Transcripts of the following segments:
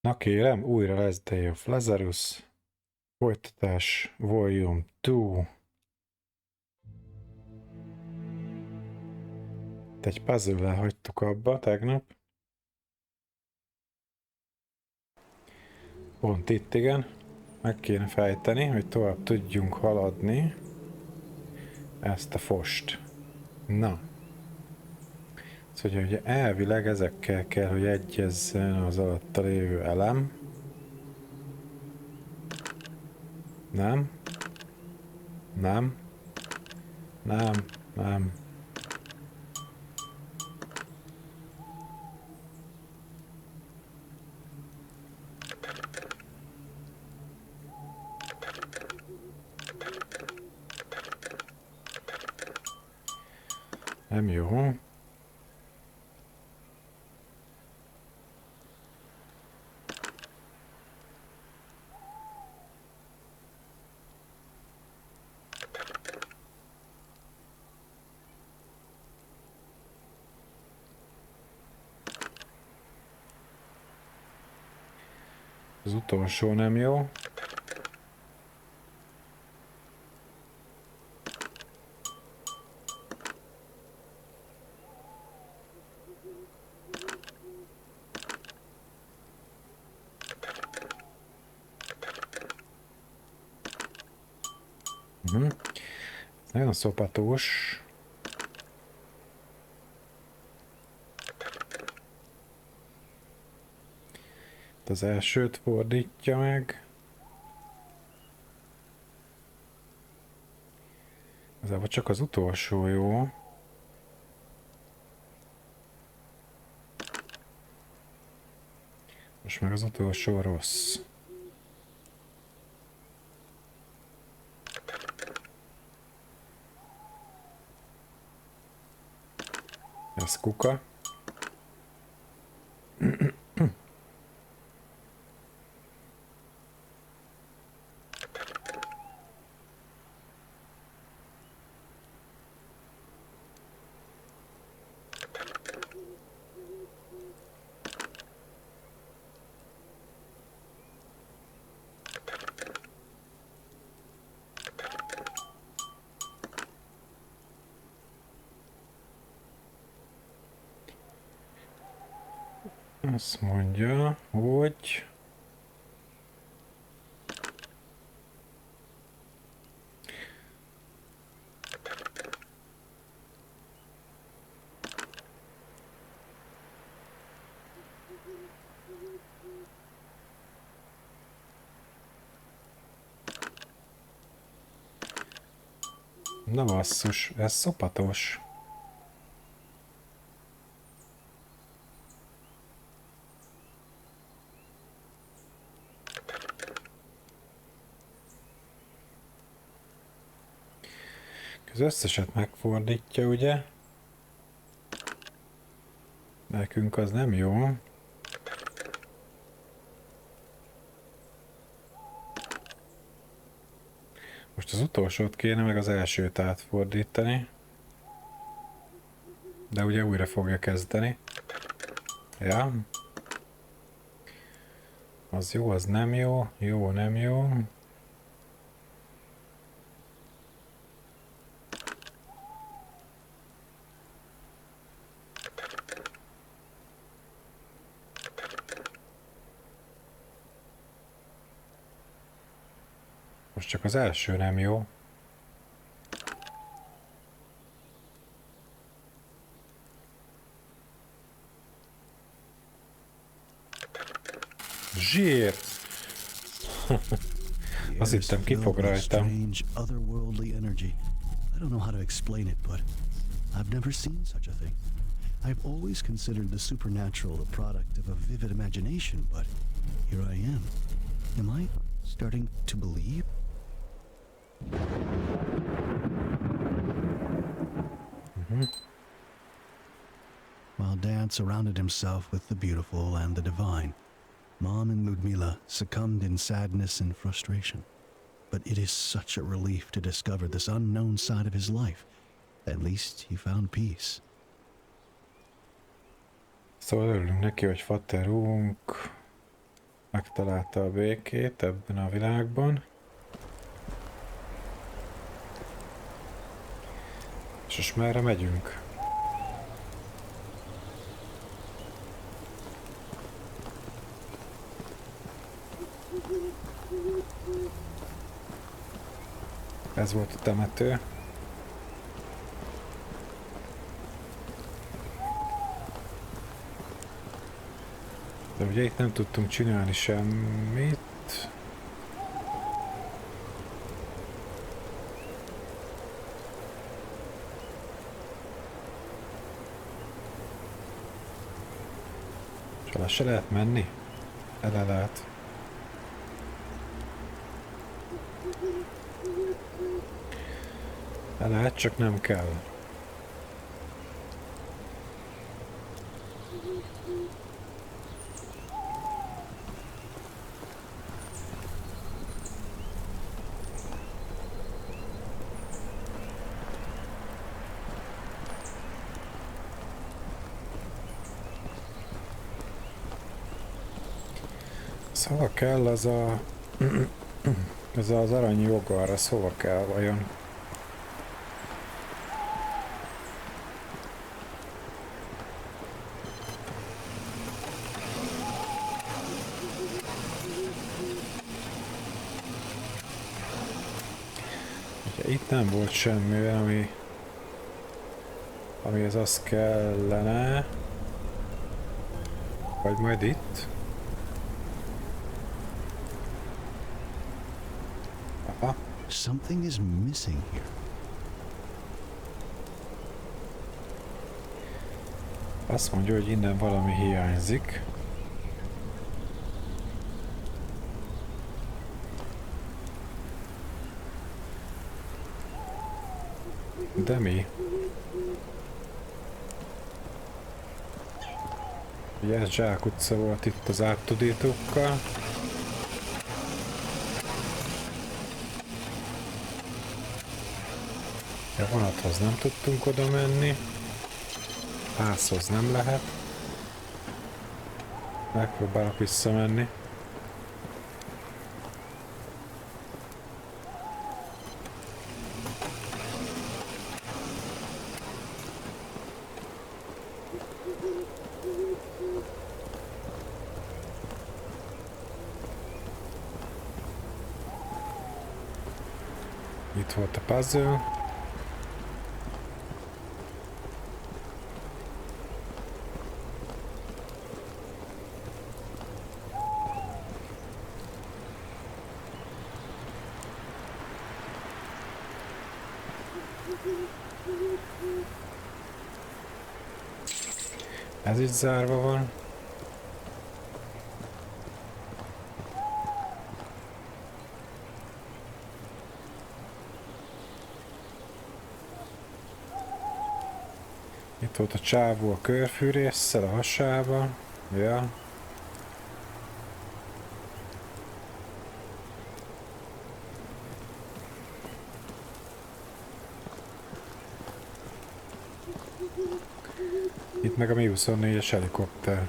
Na kérem, újra lesz Day of Lazarus. Folytatás, Volume 2. Egy puzzle-lel hagytuk abba tegnap. Pont itt, igen. Meg kéne fejteni, hogy tovább tudjunk haladni ezt a fost. Na. Szóval ugye elvileg ezekkel kell, hogy egyezzen az alatta lévő elem. Nem. Nem. Nem. Nem. Nem jó. Az utolsó nem jó. Nagyon szopatós. Az elsőt fordítja meg. Igazából csak az utolsó jó. Most meg az utolsó rossz. Ez kuka. Azt mondja, hogy na basszus, ez szopatos. Az összeset megfordítja, ugye? Nekünk az nem jó. Most az utolsót kéne meg az elsőt átfordítani. De ugye újra fogja kezdeni. Ja. Az jó, az nem jó. Jó, nem jó. Most csak az első nem jó. Zsír! Azt hittem ki fog rajtam. Otherworldly energy. I don't know how to explain it, but I've never seen such a thing. I've always considered the supernatural a product of a vivid imagination, but here I am. Am I starting to believe? While Dad surrounded himself with the beautiful and the divine, Mom and Ludmila succumbed in sadness and frustration. But it is such a relief to discover this unknown side of his life. At least he found peace. Szóval örülünk neki, hogy faterunk Megtalálta a békét ebben a világban. És most merre megyünk? Ez volt a temető. De ugye itt nem tudtunk csinálni semmit. És alá se lehet menni? Ele lehet. El lehet, csak nem kell. Szóval kell az a... ez az arany jogar, az hova kell vajon? Ugye itt nem volt semmi, amihez az kellene. Vagy majd itt? Aha. Something is missing here. Azt mondja, hogy innen valami hiányzik. De mi? Ugye ez zsákutca volt itt az áttudítókkal. A vonathoz nem tudtunk oda menni. Házhoz nem lehet. Megpróbálok visszamenni. Itt volt a puzzle. Ez is zárva van. Itt volt a csávó a körfűrésszel a hasába. Ja. Itt meg a Mi-24-es helikopter.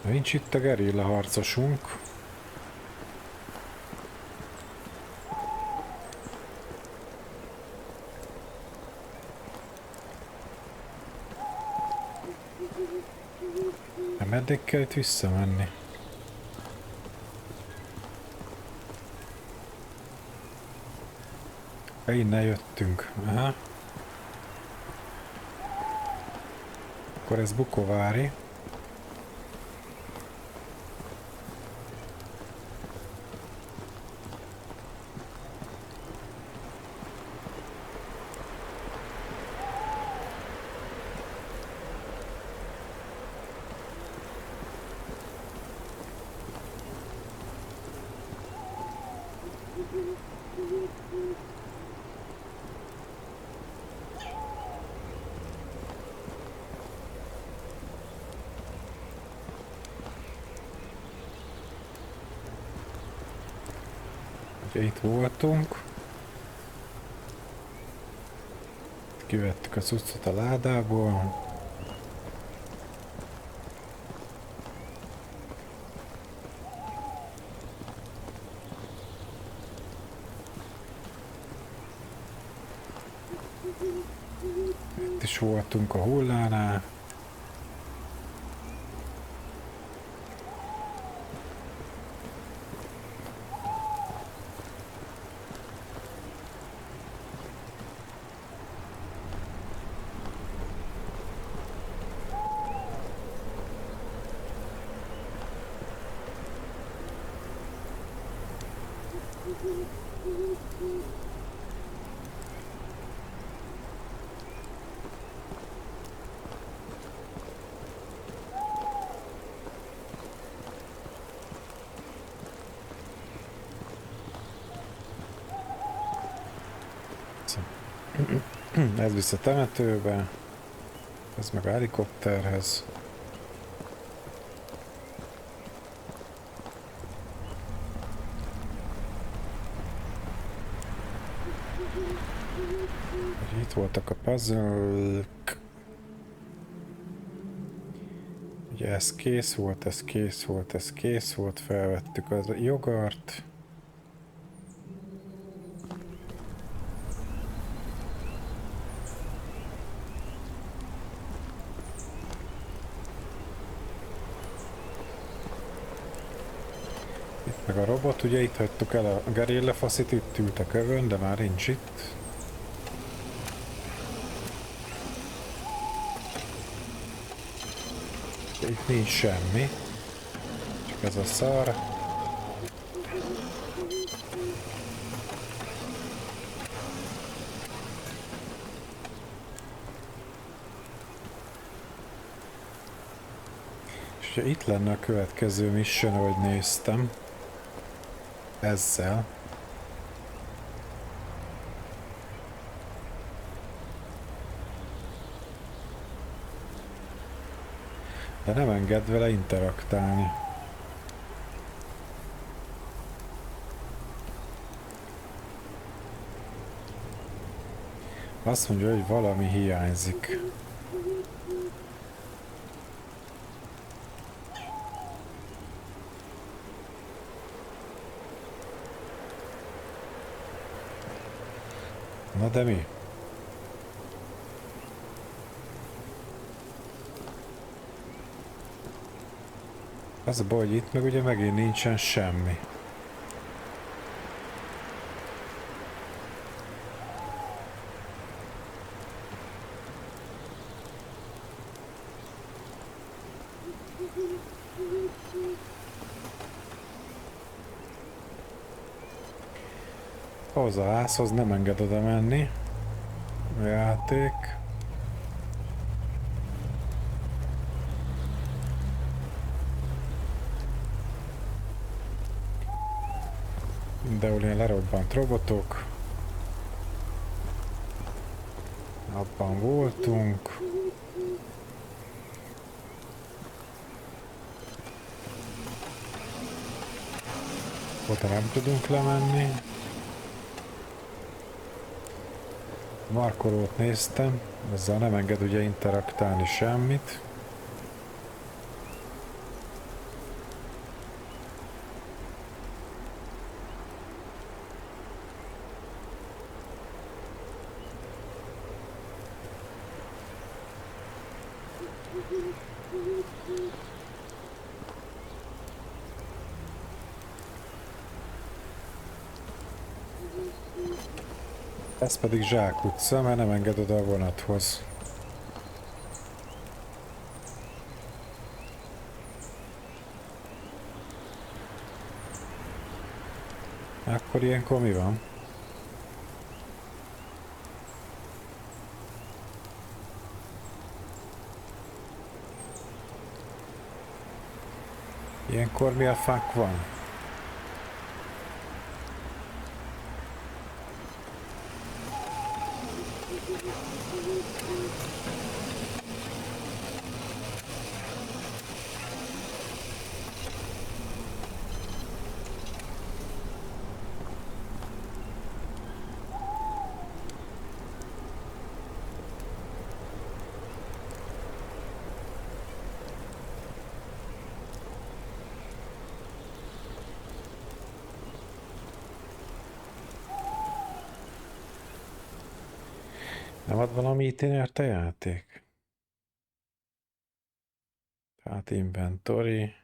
Nincs itt a gerilla harcosunk. Meddig kell itt visszamenni? Innen jöttünk. Aha. Akkor ez Bukovári. Ugye itt voltunk. Kivettük a cuccot a ládából. Itt is voltunk a hullánál. Ez visz a temetőbe, ez meg a helikopterhez. Itt voltak a puzzle-k. Ugye ez kész volt, ez kész volt, ez kész volt, felvettük az jogart. Meg a robot, ugye itt hagytuk el a gerillafaszit, itt ült a kövön, de már nincs itt. Itt nincs semmi, csak ez a szar. És ugye itt lenne a következő mission, ahogy néztem. Ezzel. De nem enged vele interaktálni. Azt mondja, hogy valami hiányzik. Na de mi? Az a baj, hogy itt meg ugye megint nincsen semmi. Ahhoz a házhoz nem enged oda menni. A játék. Mindenhol ilyen lerobbant robotok. Abban voltunk. Oda nem tudunk lemenni. Markolót néztem, ezzel nem enged ugye interaktálni semmit. Ez pedig zsákutca, mert nem enged oda a vonathoz. Akkor ilyenkor mi van? Ilyenkor mi a fuck van? Nem ad valami itinert a játék? Tehát inventory.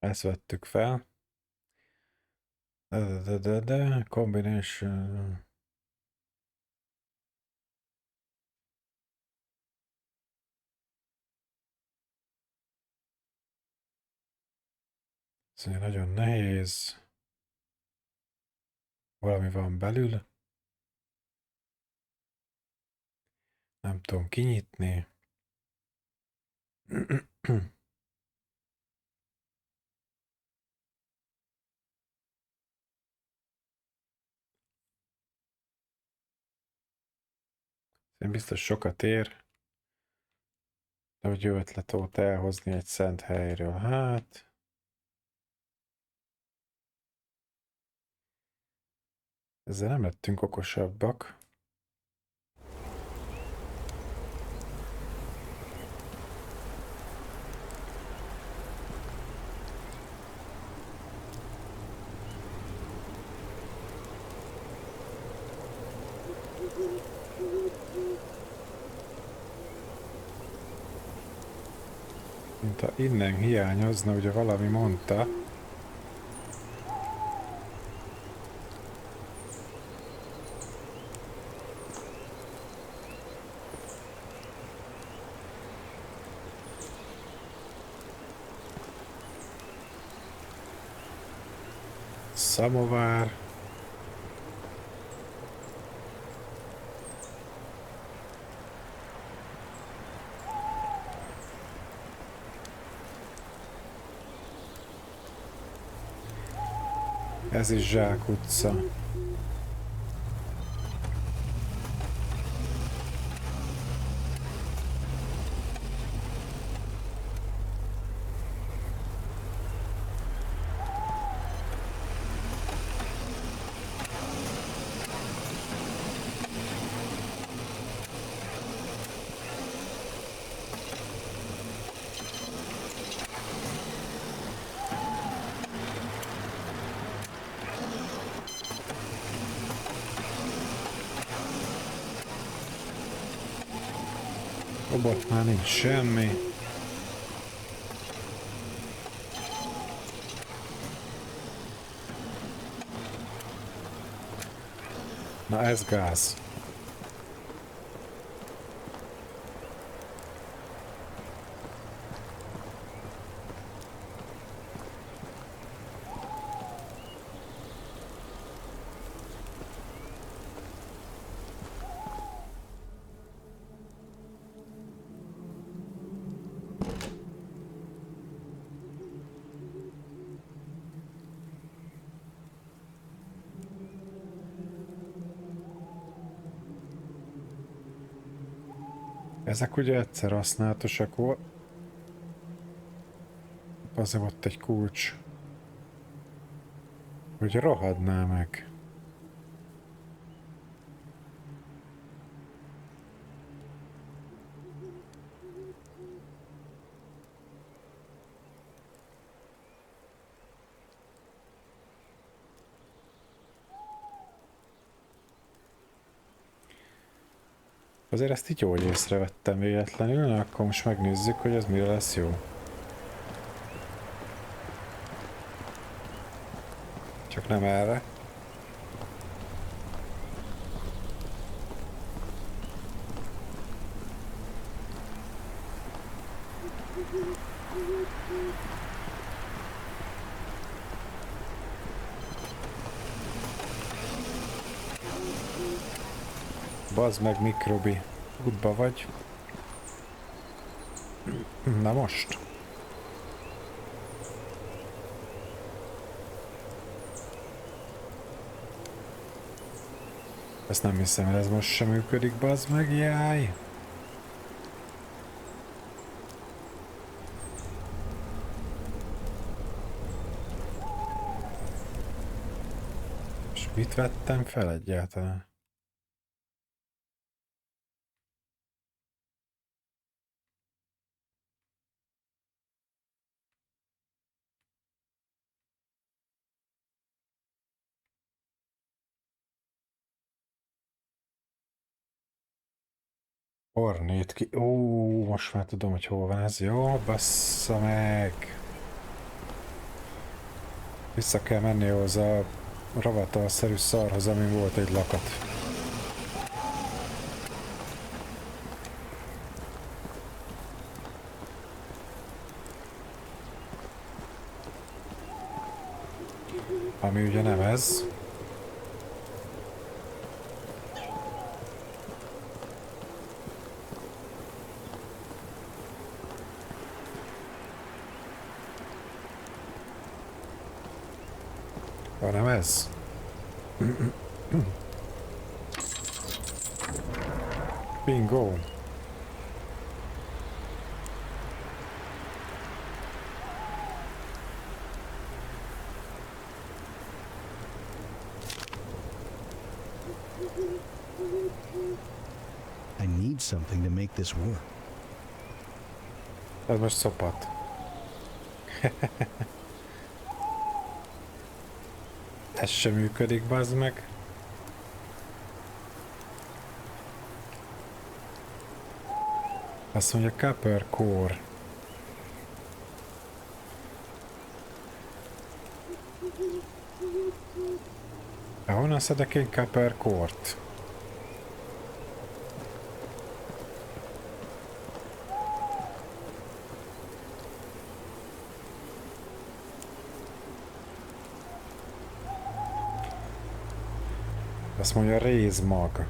Ezt vettük fel. Combination. Ez nagyon nehéz. Valami van belül. Nem tudom kinyitni. Én biztos sokat ér. De hogy jó ötlet volt elhozni egy szent helyről. Hát... Ezzel nem lettünk okosabbak. Mint ha innen hiányozna, ugye valami mondta. Szamovár. Ez is zsákutca. Robotnál nincs semmi. Na ez gáz. Ezek ugye egyszer használatosak volt. Azért ott egy kulcs. Hogy rohadná meg. Azért ezt így jó, hogy észrevettem véletlenül, na akkor most megnézzük, hogy ez mire lesz jó. Csak nem erre. Bazd meg, Mikrobi. Útba vagy. Na most. Ezt nem hiszem, hogy ez most sem működik, bazd meg, jaj. Mit vettem fel egyáltalán? Ornét ki... Ó, most már tudom, hogy hol van ez. Jó, bassza meg! Vissza kell menni hozzá a ravatalszerű szarhoz, amin volt egy lakat. Ami ugye nem ez. Hanem ez. Bingo. I need something to make this work. Ez most szopat. Ez sem működik, bazd meg. Azt mondja, copper core. De honnan szedek én copper core-t? Azt mondja, rézmag.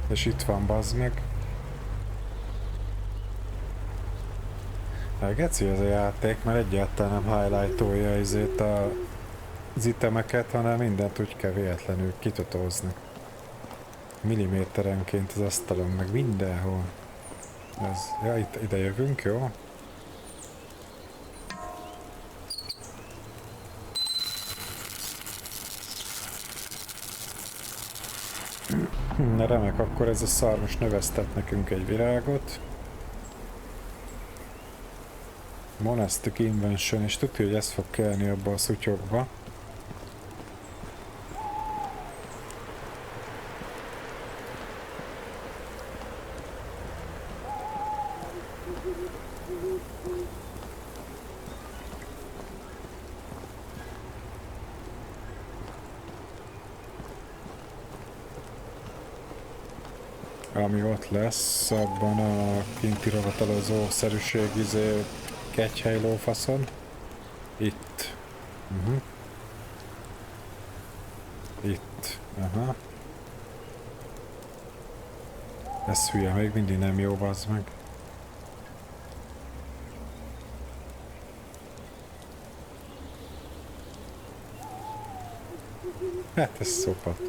És itt van, bazd meg. Geci ez a játék, mert egyáltalán nem highlightolja az itemeket, hanem mindent úgy kell véletlenül kitotózni. Milliméterenként az asztalon, meg mindenhol. Ez, ja, itt ide jövünk, jó? Na remek, akkor ez a szar most növesztett nekünk egy virágot. Monastic Invention, és tudja, hogy ez fog kelni abba a szutyokba. Ami ott lesz abban a kinti ravatalozó szerűség kegyhely lófaszon. Itt. Itt. Aha. Ez hülye, még mindig nem jó, bazd meg. Hát ez szopat.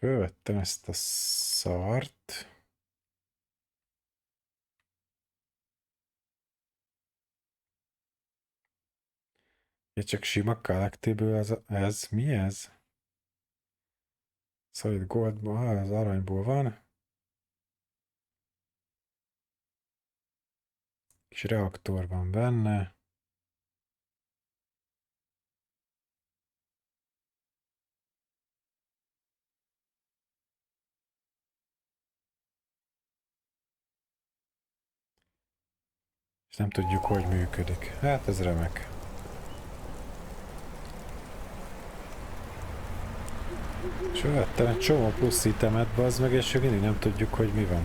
Fölvettem ezt a szart. Ja, csak sima collectible ez. Mi ez? Solid goldból, az aranyból van. Kis reaktor van benne. És nem tudjuk, hogy működik. Hát ez remek. És vettem egy csomó plusz itemet, bazd meg, és mindig nem tudjuk, hogy mi van.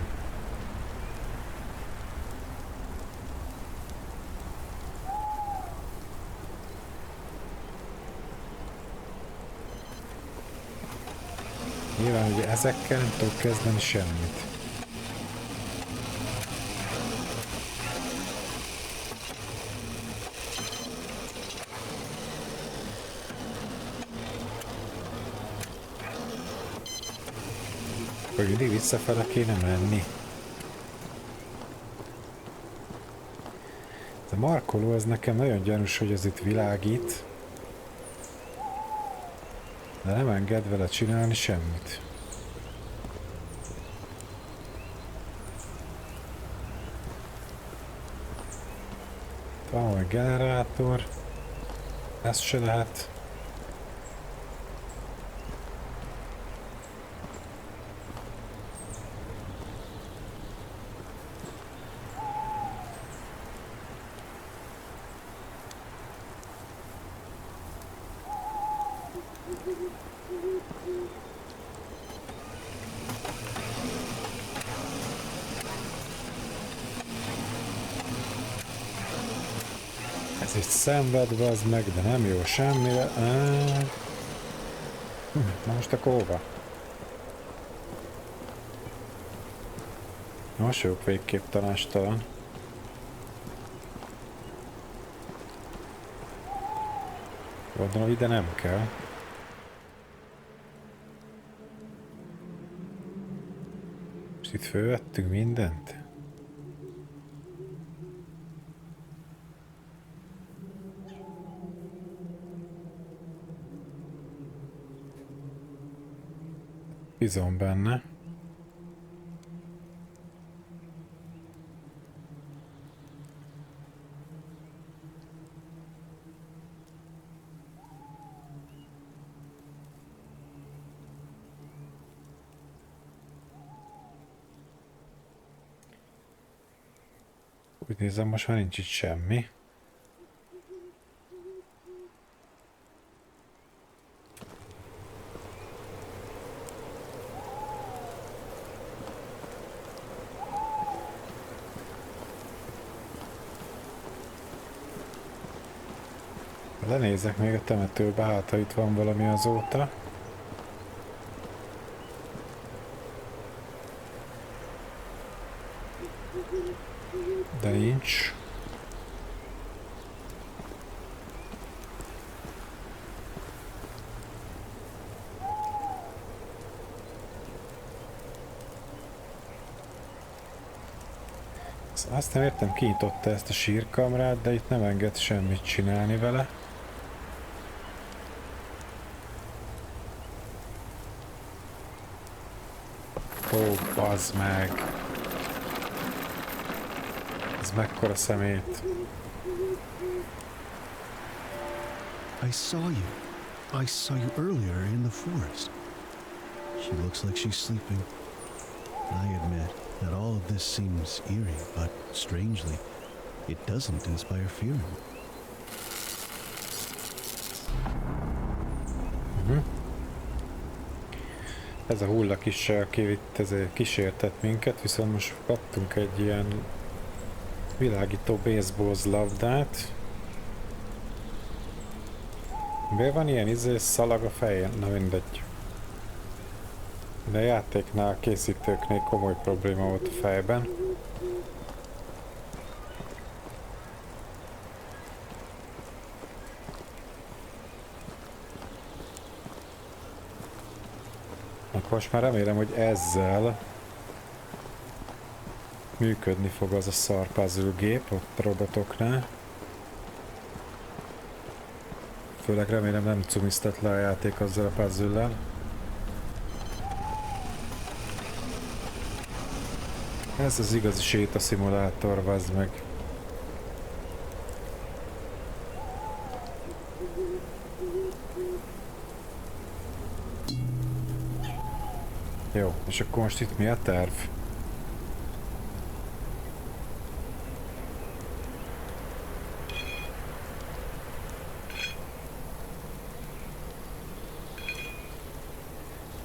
Nyilván ugye ezekkel nem tudok kezdeni semmit. Hogy mindig visszafele kéne menni. Ez a markoló, ez nekem nagyon gyanús, hogy ez itt világít. De nem enged vele csinálni semmit. Van egy generátor. Ez se lehet. Ez itt szenvedve az meg, de nem jó semmire. Na most akkor hova? Most jók végképp tanástalan. Gondolom ide nem kell. És itt fölvettünk mindent? Bízom benne. Úgy nézem, most már nincs itt semmi. Lenézek még a temetőbe, hát ha itt van valami azóta. De nincs. Azt nem értem, kinyitotta ezt a sírkamrát, de itt nem enged semmit csinálni vele. Ó, bazd meg! Ez mekkora szemét! I saw you. I saw you earlier in the forest. She looks like she's sleeping. I admit that all of this seems eerie, but strangely, it doesn't inspire fear. Ez a hullakissel, aki itt ezért kísértett minket, viszont most kaptunk egy ilyen világító baseball-labdát. Miért van ilyen szalag a fején? Na mindegy. De a játéknál, készítőknél komoly probléma volt a fejben. Most már remélem, hogy ezzel működni fog az a szar puzzle gép ott a robotoknál. Főleg remélem nem cumisztat le a játék azzal a puzzle-lel. Ez az igazi sétaszimulátor, vazd meg. Jó, és akkor most itt mi a terv?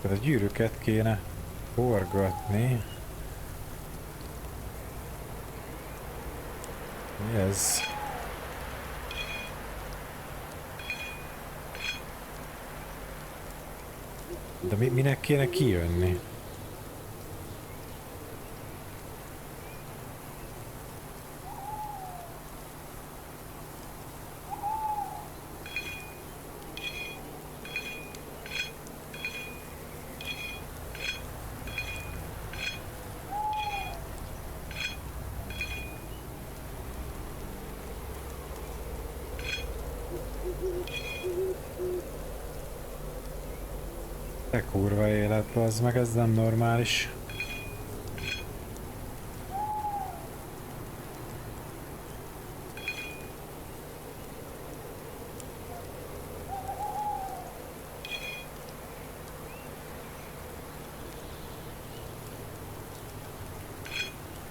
Tehát a gyűrűket kéne forgatni. Mi ez? De minek kéne kijönni? Te kurva életbe, az meg ez nem normális.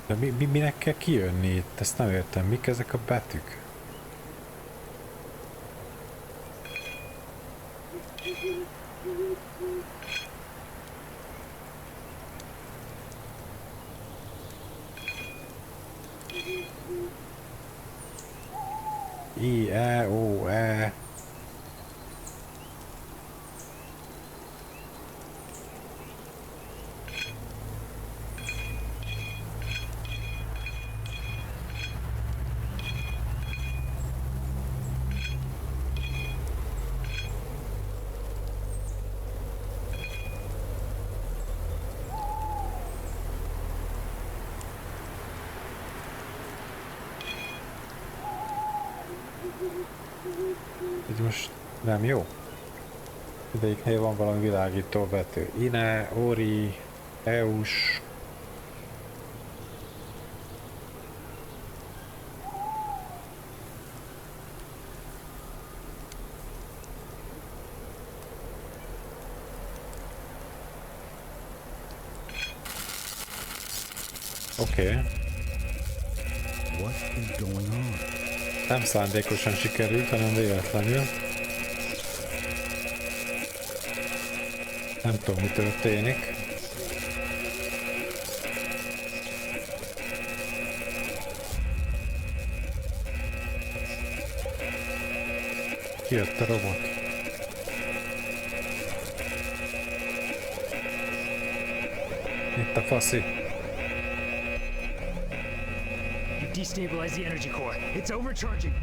De minek kell kijönni itt? Ezt nem értem. Mik ezek a betűk? I, E, O, E. Ez most nem jó. Ideignél van valami világító betű. Ine, Ori, Eus. Oké. What is going on? Nem szándékosan sikerült, hanem véletlenül. Nem tudom, mi történik. Kijött a robot. Itt a faszi. Destabilize the energy core. It's overcharging.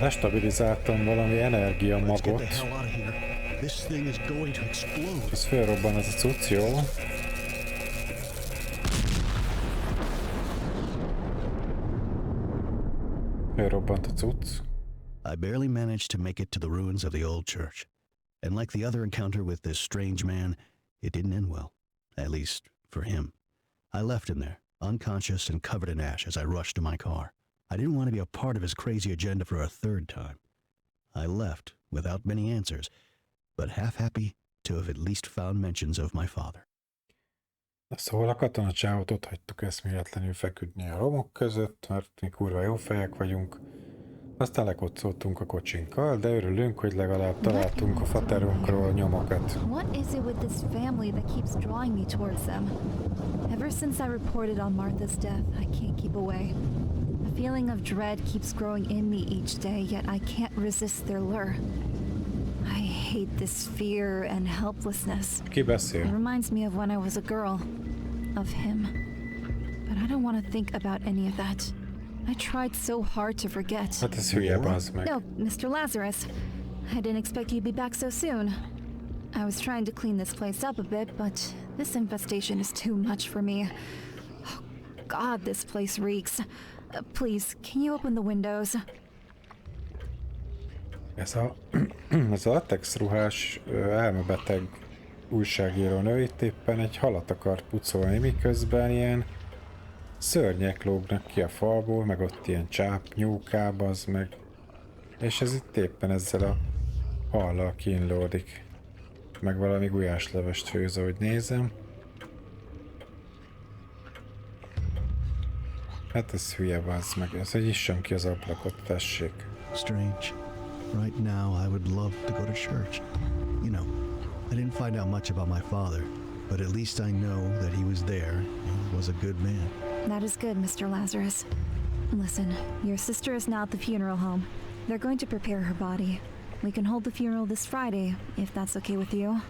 Destabilizáltam valami energia Let's get the magot. hell out of here. This thing is going to explode. Ez felrobban ez a cucc, jó? Felrobbant a cucc. I barely managed to make it to the ruins of the old church. And like the other encounter with this strange man, it didn't end well. At least, for him. I left him there, unconscious and covered in ash as I rushed to my car. I didn't want to be a part of his crazy agenda for a third time. I left without many answers, but half happy to have at least found mentions of my father. Szóval a katonacsávot ott hagytuk eszméletlenül feküdni a romok között, mert mi kurva jó fejek vagyunk. Aztán lekocoltunk a kocsinkkal, de örülünk, hogy legalább találtunk a faterunkról nyomokat. What is it with this family that keeps drawing me towards them? Ever since I reported on Martha's death, I can't keep away. A feeling of dread keeps growing in me each day, yet I can't resist their lure. I hate this fear and helplessness. Ki It beszél? reminds me of when I was a girl. Of him. But I don't want to think about any of that. I tried so hard to forget. Hát ez hülye, bazd meg. No, Mr. Lazarus. I didn't expect you'd be back so soon. I was trying to clean this place up a bit, but this infestation is too much for me. Oh, God, this place reeks. Please, can you open the windows? Ez a latex ruhás elmebeteg újságíró nő itt éppen egy halat akart pucolni, miközben ilyen szörnyek lógnak ki a falból, meg ott ilyen csápnyúkáb, az meg. És ez itt éppen ezzel a hallal kínlódik. Meg valami gulyáslevest főz, ahogy nézem. Hát ez hülye, bazd meg. Ez, hogy issam ki az ablakot, tessék. Strange. Right now, I would love to go to church. You know, I didn't find out much about my father, but at least I know that he was there and was a good man. That is good, Mr. Lazarus. Listen, your sister is now at the funeral home. They're going to prepare her body. We can hold the funeral this Friday, if that's okay with you.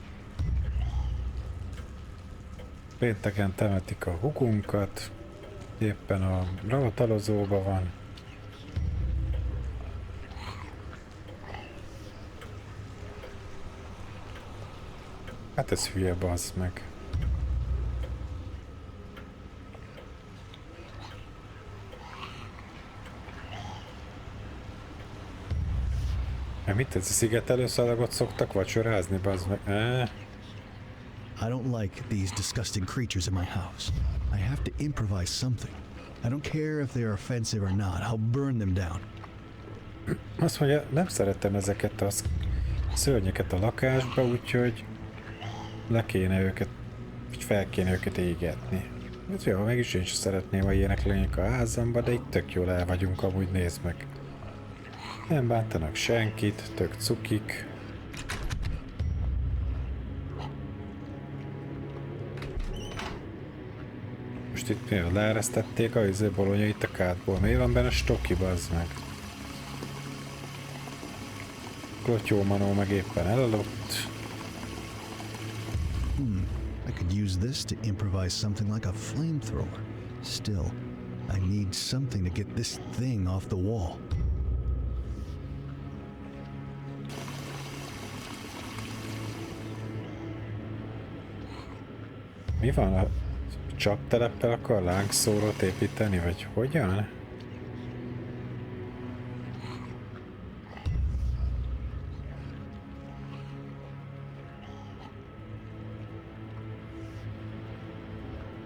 Pénteken temetik a hugunkat. Éppen a ravatalozóban van. Hát ez hülye, bazd meg. Mit ez a szigetelőszalagot szoktak vacsorázni, bazd meg? I don't like these disgusting creatures in my house. I have to improvise something. I don't care if they are offensive or not. I'll burn them down. Azt mondja, nem szeretem ezeket a szörnyeket a lakásba, úgyhogy le kéne őket, vagy fel kéne őket égetni. Hát jó, mégis én sem szeretném, ha ilyenek lennének a házamba, de itt tök jól el vagyunk, amúgy nézd meg. Nem bántanak senkit, tök cukik. Most itt miért leeresztették a bolonyai takátból? Miért van benne stoki, bazd meg? Klotyó Manó meg éppen elaludt. I could use this to improvise something like a flamethrower. Still, I need something to get this thing off the wall. Mi van? A csapteleppel akar lángszórót építeni, vagy hogyan?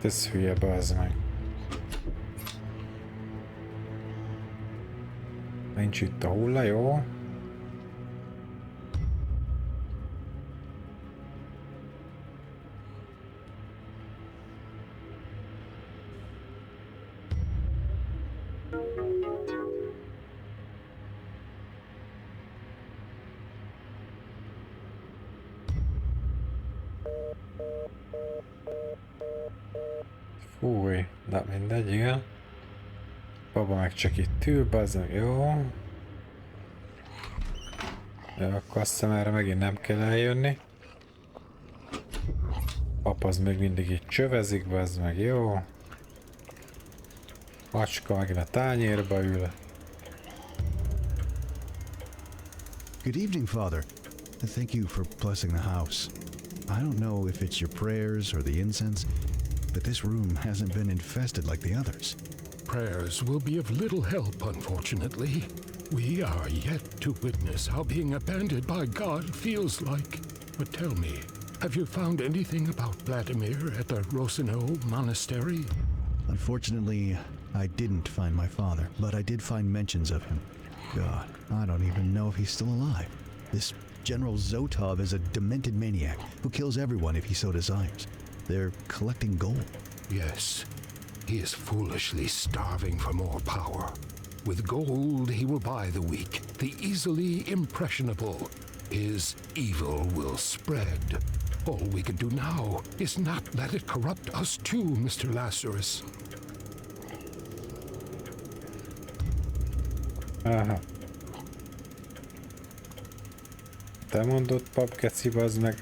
Ez hülye, bazd meg. Nincs itt a hulla, jó? Fúj, de mindegy, igen. Baba meg csak itt ül, bazdmeg, jó. Jó, akkor azt hiszem erre megint nem kell eljönni. Papa az még mindig itt csövezik, bazdmeg, jó. Macska megint a tányérba ül. Good evening, Father. Thank you for blessing the house. I don't know if it's your prayers or the incense, but this room hasn't been infested like the others. Prayers will be of little help, unfortunately. We are yet to witness how being abandoned by God feels like. But tell me, have you found anything about Vladimir at the Rosino Monastery? Unfortunately, I didn't find my father, but I did find mentions of him. God, I don't even know if he's still alive. This General Zotov is a demented maniac who kills everyone if he so desires. They're collecting gold. Yes, he is foolishly starving for more power. With gold, he will buy the weak, the easily impressionable. His evil will spread. All we can do now is not let it corrupt us too, Mr. Lazarus. Aha. Te mondod, papkeci, bazd meg.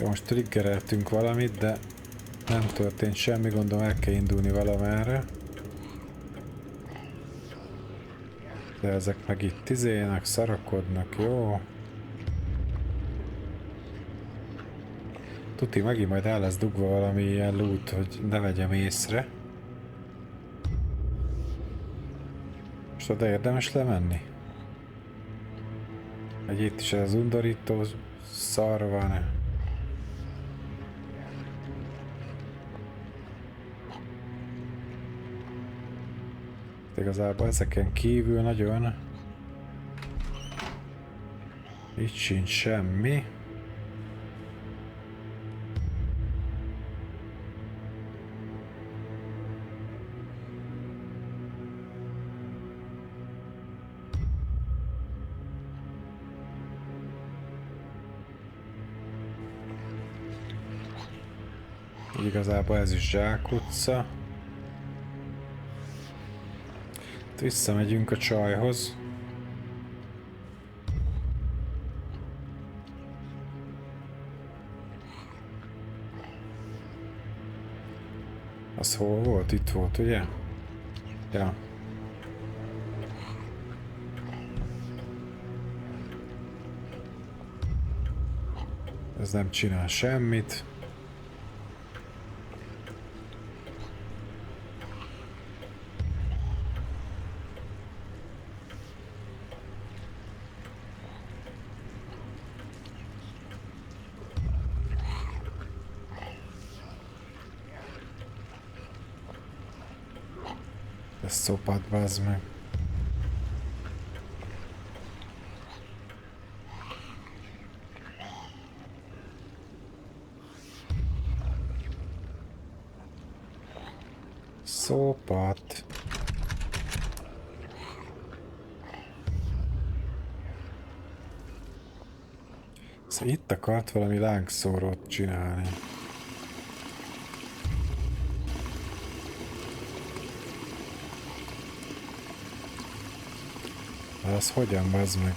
Jó, most triggereltünk valamit, de nem történt semmi, gondolom el kell indulni valamerre. De ezek meg itt izének, szarakodnak, jó? Tuti, megint majd el lesz dugva valami ilyen loot, hogy ne vegyem észre. Most oda érdemes lemenni? Egy itt is ez undorító szar van. Igazából ezeken kívül nagyon itt sincs semmi. Igazából ez is zsákutca. Visszamegyünk a csajhoz. Az hol volt? Itt volt, ugye? Ja. Ez nem csinál semmit. Ez szopat, bazd meg. Szopat. Szóval itt akart valami lángszórót csinálni. De az hogyan, bazd meg?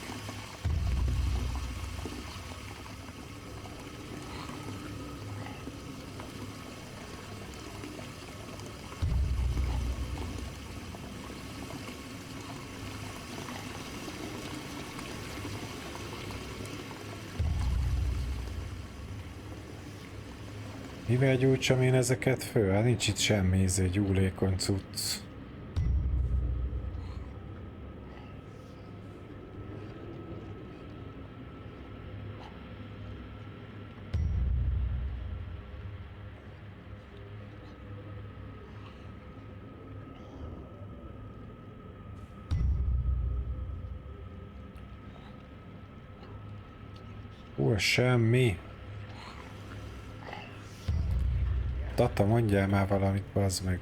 Mivel gyújtsam én ezeket föl? Hát nincs itt semmi gyúlékony cucc. Semmi. Tata, mondjál már valamit, bazd meg.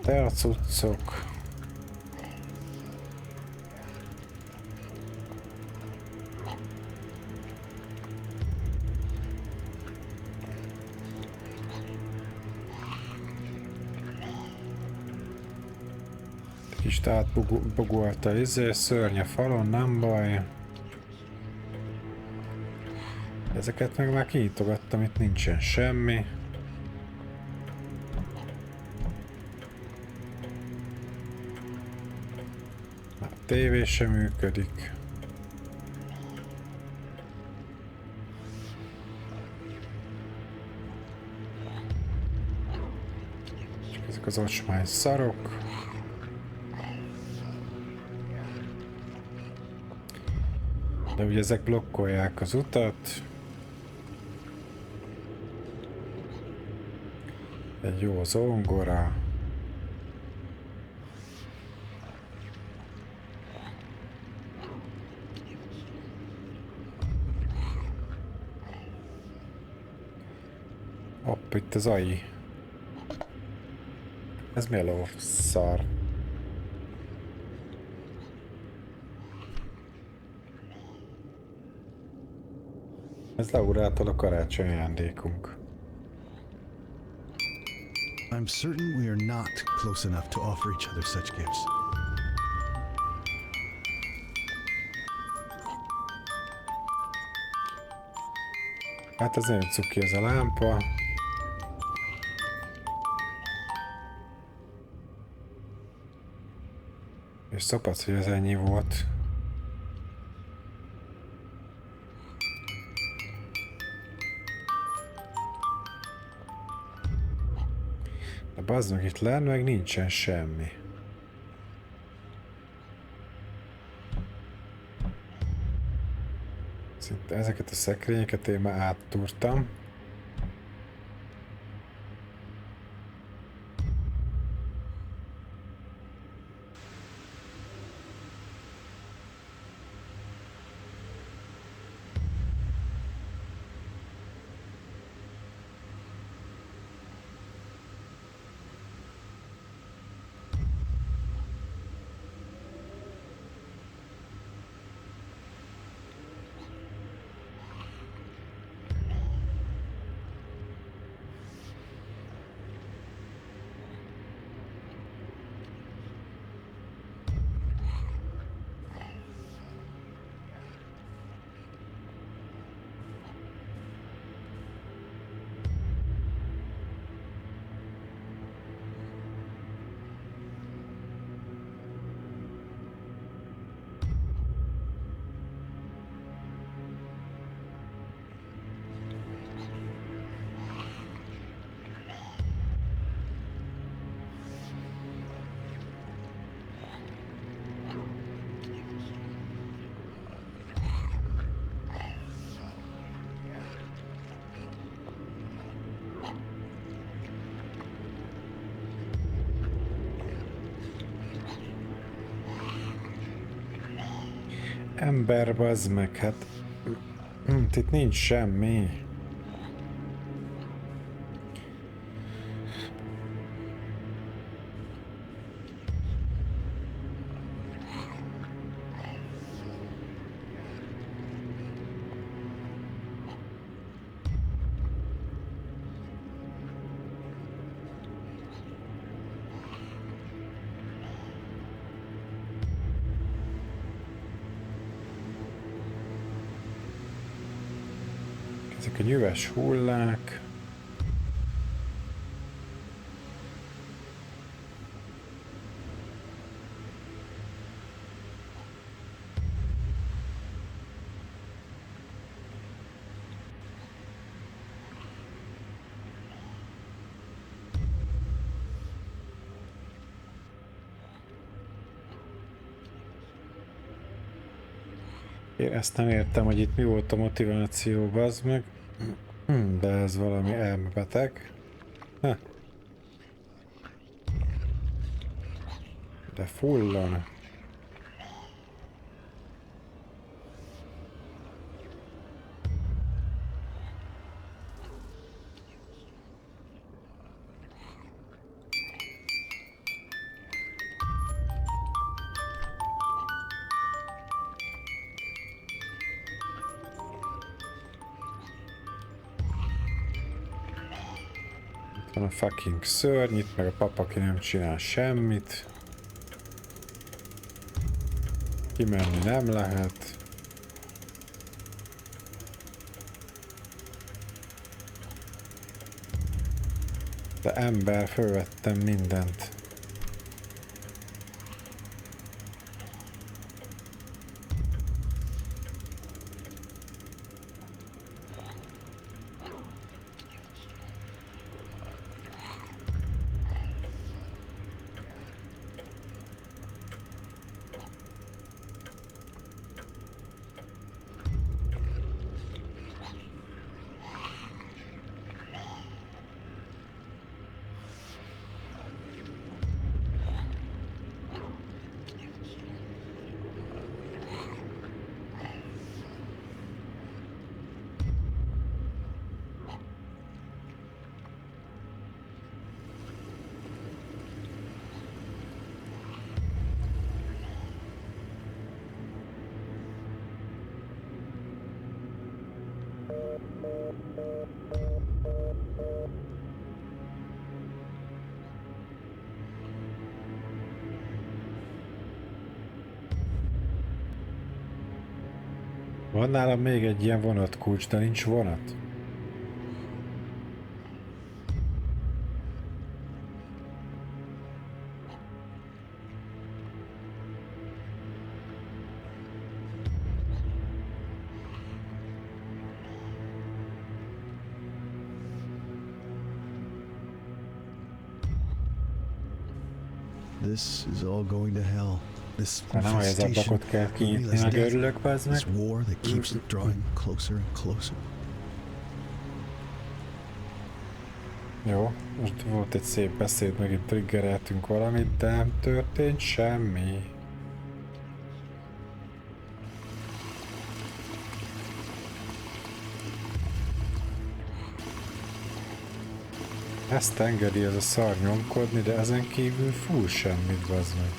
Te a cuccok. Kis átbogolta szörny a falon, nem baj. Ezeket meg már kinyitogattam, itt nincsen semmi. Tévé sem működik. Csak ezek az ocsmány szarok. De ugye ezek blokkolják az utat. Egy jó zongora. Hopp, itt az AI. Ez mi a ló szar? Ez Laurától a karácsony ajándékunk. I'm certain we are not close enough to offer each other such gifts. Hát ez nagyon cuki ez a lámpa. És szopasz, hogy ez ennyi volt. De bazd meg, itt lenn meg nincsen semmi. Szinte ezeket a szekrényeket én már áttúrtam. Ember, bazd meg, hát... Itt nincs semmi. Ezek a nyüves hullák. Én ezt nem értem, hogy itt mi volt a motiváció, bazd meg. De ez valami elmebeteg. De fullon. Van a fucking szörny, itt meg a papa, aki nem csinál semmit. Kimenni nem lehet. De ember, fölvettem mindent. Van nálam még egy ilyen vonatkulcs, de nincs vonat. This is all going to hell. This Nem, hogy az infestation, ablakot kell kinyitni, Mila's meg death, örülök, bazd meg. this war that keeps drawing closer and closer. Jó, most volt egy szép beszéd, megint triggereltünk valamit, de nem történt semmi. Ezt engedi ez a szar nyomkodni, de ezen kívül full semmit, bazd meg.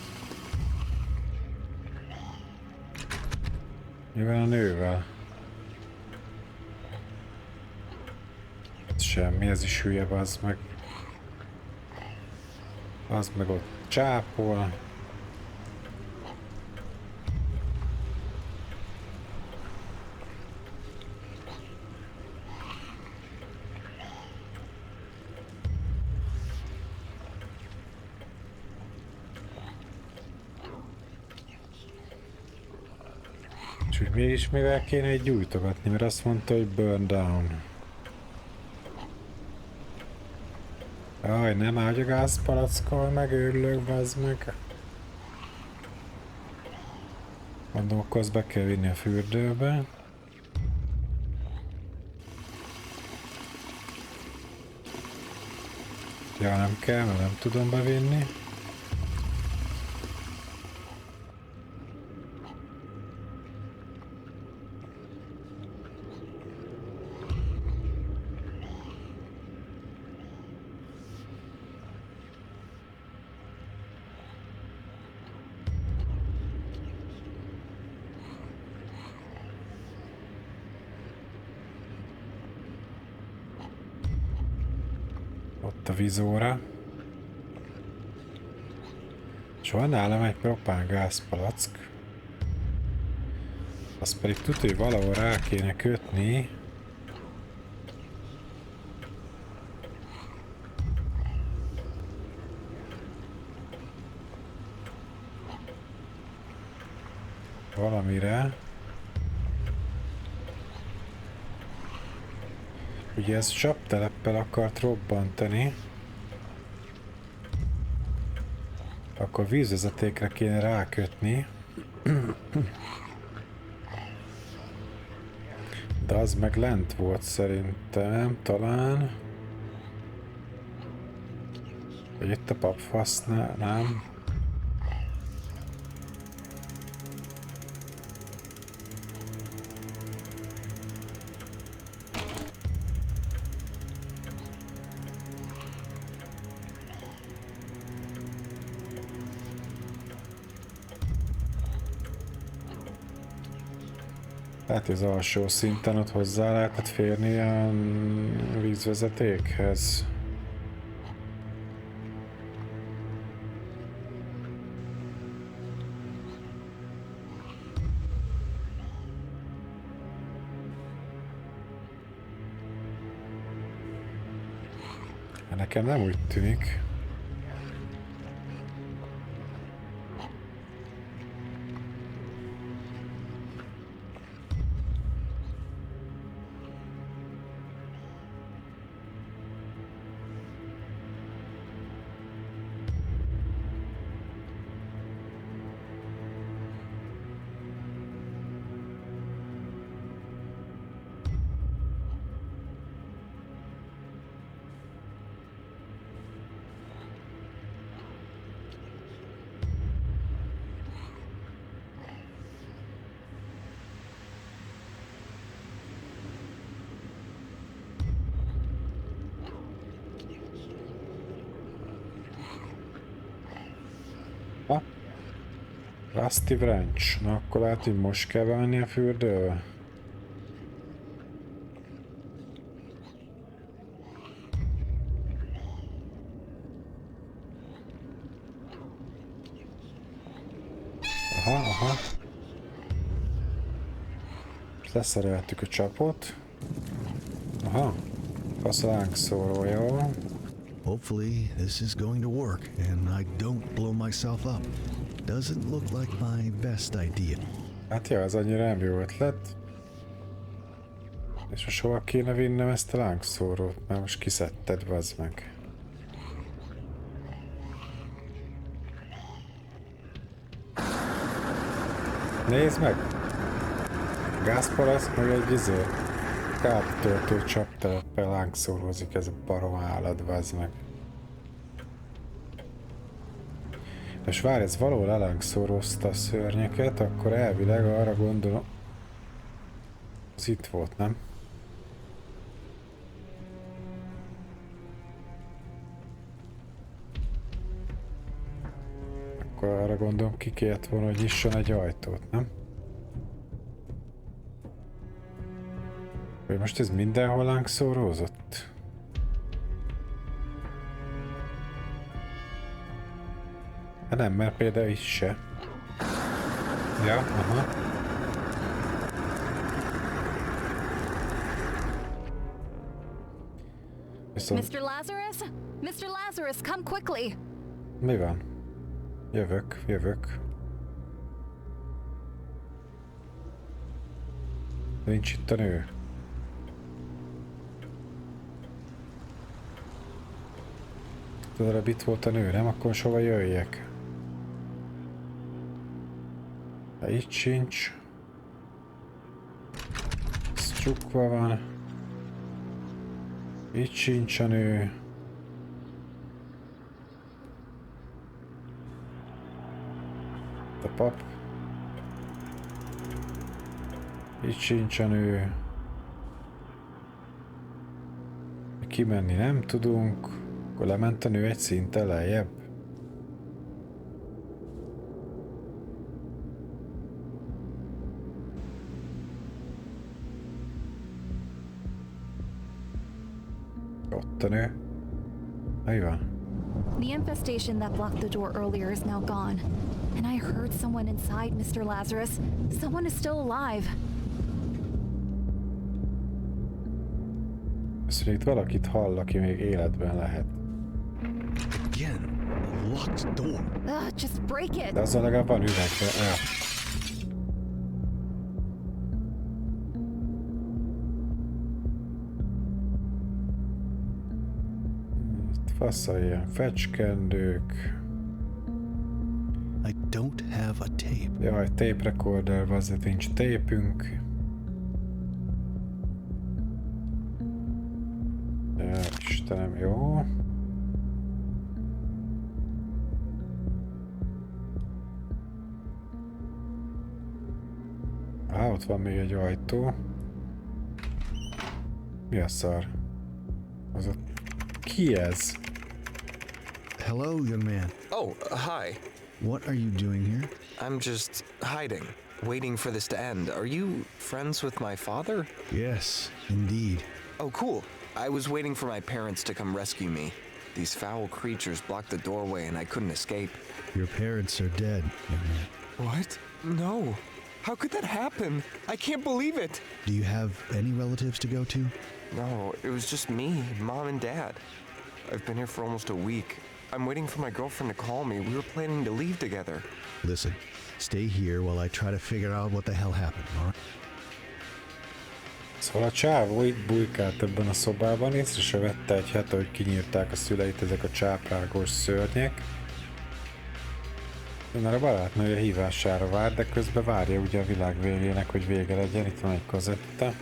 Mi van a nővel? Semmi, ez is hülye, bazd meg. Az meg ott csápol. És úgy mégis mivel kéne egy gyújtogatni, mert azt mondta, hogy burn down. Jaj, nem állj a gázpalackol, megőrülök, bazd meg. Mondom, akkor azt be kell vinni a fürdőbe. Ja, nem kell, mert nem tudom bevinni. itt a vizóra. És van nálam egy propán gázpalack. Azt pedig tudja, hogy valahol rá kéne kötni. Valamire. Ugye ez csapteleppel akart robbantani. Akkor vízvezetékre kéne rákötni. De az meg lent volt szerintem, talán. Vagy itt a papfasznál, nem? Tehát az alsó szinten ott hozzá lehetett férni a vízvezetékhez. Nekem nem úgy tűnik. Rusty Wrench. Na akkor lehet, hogy most kell venni a fürdőbe. Aha. Leszereltük a csapot. Aha. Az a lángszóró, jó. Hopefully, this is going to work and I don't blow myself up. Doesn't look like my best idea. Hát ja, ez annyira nem jó ötlet. És most hova kéne vinnem ezt a lángszórót? Már most kiszedted, bazd meg. Nézd meg! Gázpalasz meg egy kábtöltő csapteleppel lángszórózik ez a barom állat, bazd meg. És várj, ez valahol elángszórozta a szörnyeket, akkor elvileg arra gondolom... Az itt volt, nem? Akkor arra gondolom ki kellett volna, hogy nyisson egy ajtót, nem? Vagy most ez mindenhol lángszórózott? Hát nem, mert például is se. Ja, aha. Viszont... Mr. Lazarus? Mr. Lazarus, come quickly! Mi van? Jövök. Nincs itt a nő. Tudod, itt volt a nő, nem? Akkor most hova jöjjek? De itt sincs. Ez csukva van. Itt sincs a nő. A pap. Itt sincs a nő. Kimenni nem tudunk. Akkor lement a nő egy szinten lejjebb. Ott a nő. Mi van? The infestation that blocked the door earlier is now gone. And I heard someone inside, Mr. Lazarus. Someone is still alive. Azt mondja, itt valakit hall, aki még életben lehet. Again, a locked door. Just break it. De azzal legalább van üvegbe. Ja. Itt faszal ilyen fecskendők. I don't have a tape. Jaj, tape recorder, azért nincs tépünk. Ja, Istenem, jó. Ott van még egy ajtó. Mi a szar? Az ott... Ki ez? Hello, young man. Oh, hi. What are you doing here? I'm just hiding, waiting for this to end. Are you friends with my father? Yes, indeed. Oh, cool. I was waiting for my parents to come rescue me. These foul creatures blocked the doorway and I couldn't escape. Your parents are dead, young man. What? No. How could that happen? I can't believe it. Do you have any relatives to go to? No, it was just me, Mom and Dad. I've been here for almost a week. I'm waiting for my girlfriend to call me. We were planning to leave together. Listen, stay here while I try to figure out what the hell happened, all right? Szóval a csávó itt bujkált ebben a szobában, észre se vette egy hete, hogy kinyírták a szüleit ezek a csáprágos szörnyek. Mert a barátnője hívására vár, de közben várja ugye a világ végének, hogy vége legyen. Itt van egy kazetta.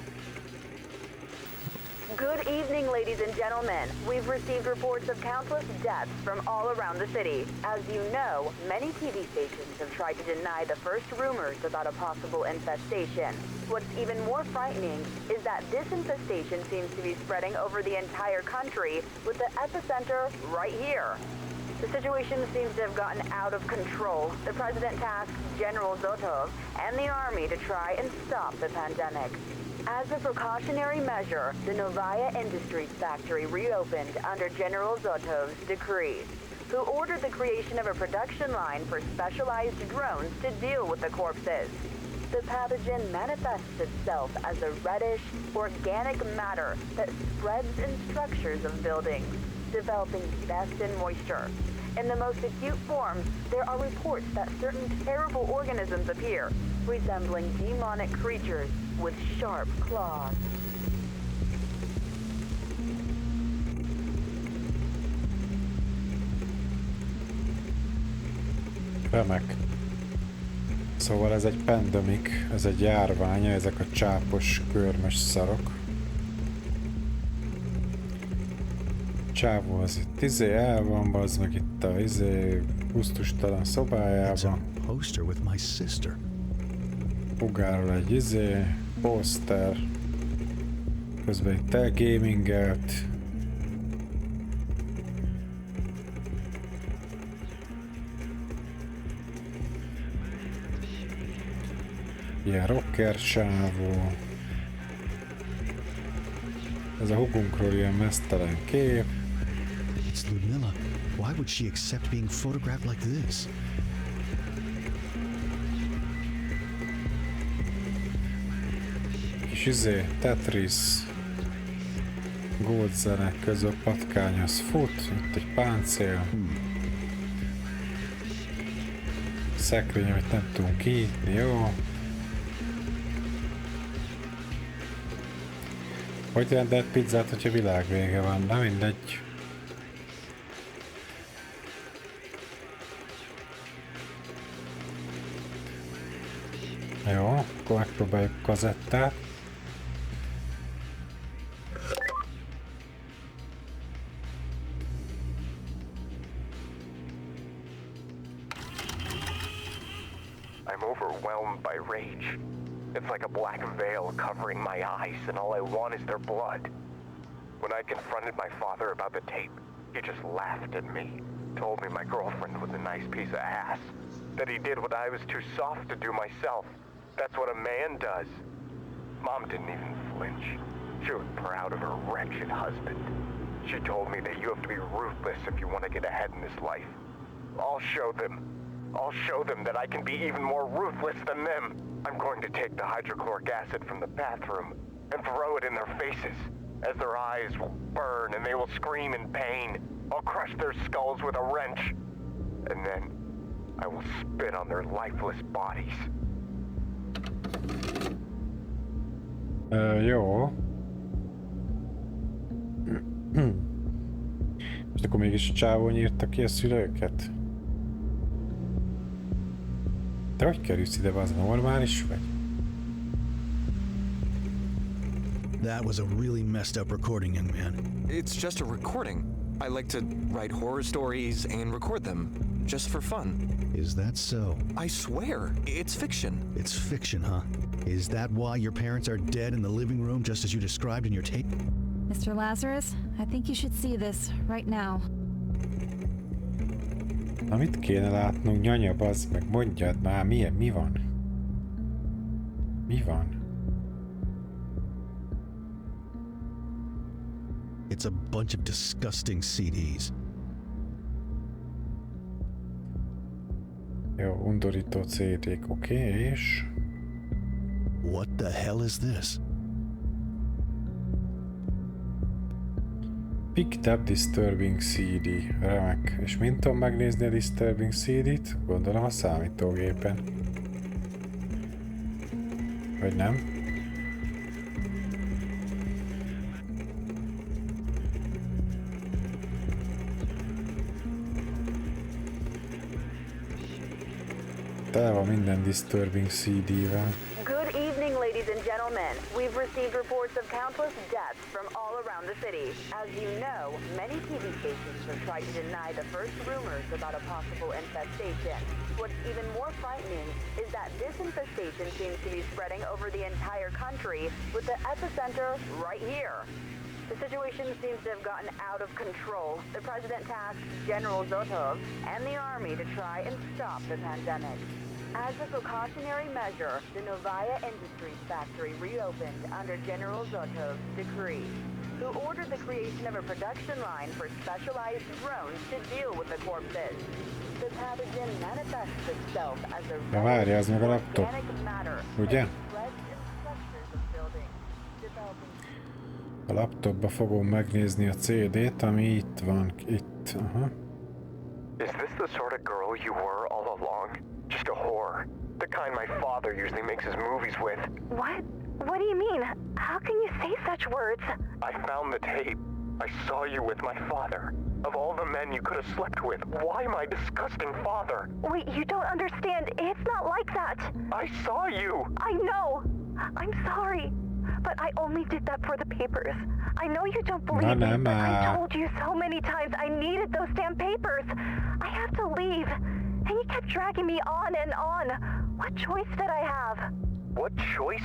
Good evening, ladies and gentlemen. We've received reports of countless deaths from all around the city. As you know, many TV stations have tried to deny the first rumors about a possible infestation. What's even more frightening is that this infestation seems to be spreading over the entire country, with the epicenter right here. The situation seems to have gotten out of control. The president tasked General Zotov and the army to try and stop the pandemic. As a precautionary measure, the Novaya Industries factory reopened under General Zotov's decrees, who ordered the creation of a production line for specialized drones to deal with the corpses. The pathogen manifests itself as a reddish, organic matter that spreads in structures of buildings, developing dust and moisture. In the most acute forms, there are reports that certain terrible organisms appear, resembling demonic creatures with sharp claws. Remek. Szóval ez egy pandemik, ez egy járvány, ezek a csápos, körmös szarok. Csávó az itt el van, bazd meg itt a pusztustalan szobájában. Poster with my sister. Ugárol egy poszter. Közben itt elgamingelt. Ilyen rocker sávó. Ez a hugunkról ilyen mesztelen kép. It's Ludmilla. Why would she accept being photographed like this? Kis Tetris gót zenek közül patkány az fut, itt egy páncél. Szekrény, amit nem tudunk kinyitni, jó. Hogy rendelt pizzát, hogyha világvége van? Na mindegy. Jó, akkor megpróbáljuk kazettát. I'm overwhelmed by rage. It's like a black veil covering my eyes, and all I want is their blood. When I confronted my father about the tape, he just laughed at me, told me my girlfriend was a nice piece of ass, that he did what I was too soft to do myself. That's what a man does. Mom didn't even flinch. She was proud of her wretched husband. She told me that you have to be ruthless if you want to get ahead in this life. I'll show them. I'll show them that I can be even more ruthless than them. I'm going to take the hydrochloric acid from the bathroom and throw it in their faces. As their eyes will burn and they will scream in pain, I'll crush their skulls with a wrench. And then I will spit on their lifeless bodies. Jó. Most akkor mégis a csávó nyírta ki a szülőket? Te hogy kerülsz ide, az normális vagy? That was a really messed up recording, young man. It's just a recording. I like to write horror stories and record them, just for fun. Is that so? I swear, it's fiction. It's fiction, huh? Is that why your parents are dead in the living room, just as you described in your tape? Mr. Lazarus, I think you should see this right now. Na mit kéne látnunk, nyanya, bazd meg, mondjad már, mi van? Mi van? It's a bunch of disgusting CDs. Jó, undorító CD-k, oké, és... What the hell is this? Picked up Disturbing CD. Remek. És mint tudom megnézni a Disturbing CD-t? Gondolom a számítógépen. Vagy nem? Tele van minden Disturbing CD-vel. Good evening, ladies and gentlemen. We've received reports of countless deaths from all around the city. As you know, many TV stations have tried to deny the first rumors about a possible infestation. What's even more frightening is that this infestation seems to be spreading over the entire country, with the epicenter right here. The situation seems to have gotten out of control. The president tasked General Zotov and the army to try and stop the pandemic. As a precautionary measure, the Novaya Industries factory reopened under General Zotov's decree, who ordered the creation of a production line for specialized drones to deal with the corpses. The pathogen manifests itself as a Ja várja, ez meg a laptop. organic matter Ugye? that spreads in structures of buildings, developing. A laptopba fogom megnézni a CD-t, ami itt van. Itt, aha. Is this the sort of girl you were all along? Just a whore? The kind my father usually makes his movies with? What? What do you mean? How can you say such words? I found the tape. I saw you with my father. Of all the men you could have slept with, why my disgusting father? Wait, you don't understand. It's not like that. I saw you! I know. I'm sorry. But I only did that for the papers. I know you don't believe me, but I told you so many times I needed those damn papers. I have to leave. And you kept dragging me on and on. What choice did I have? What choice?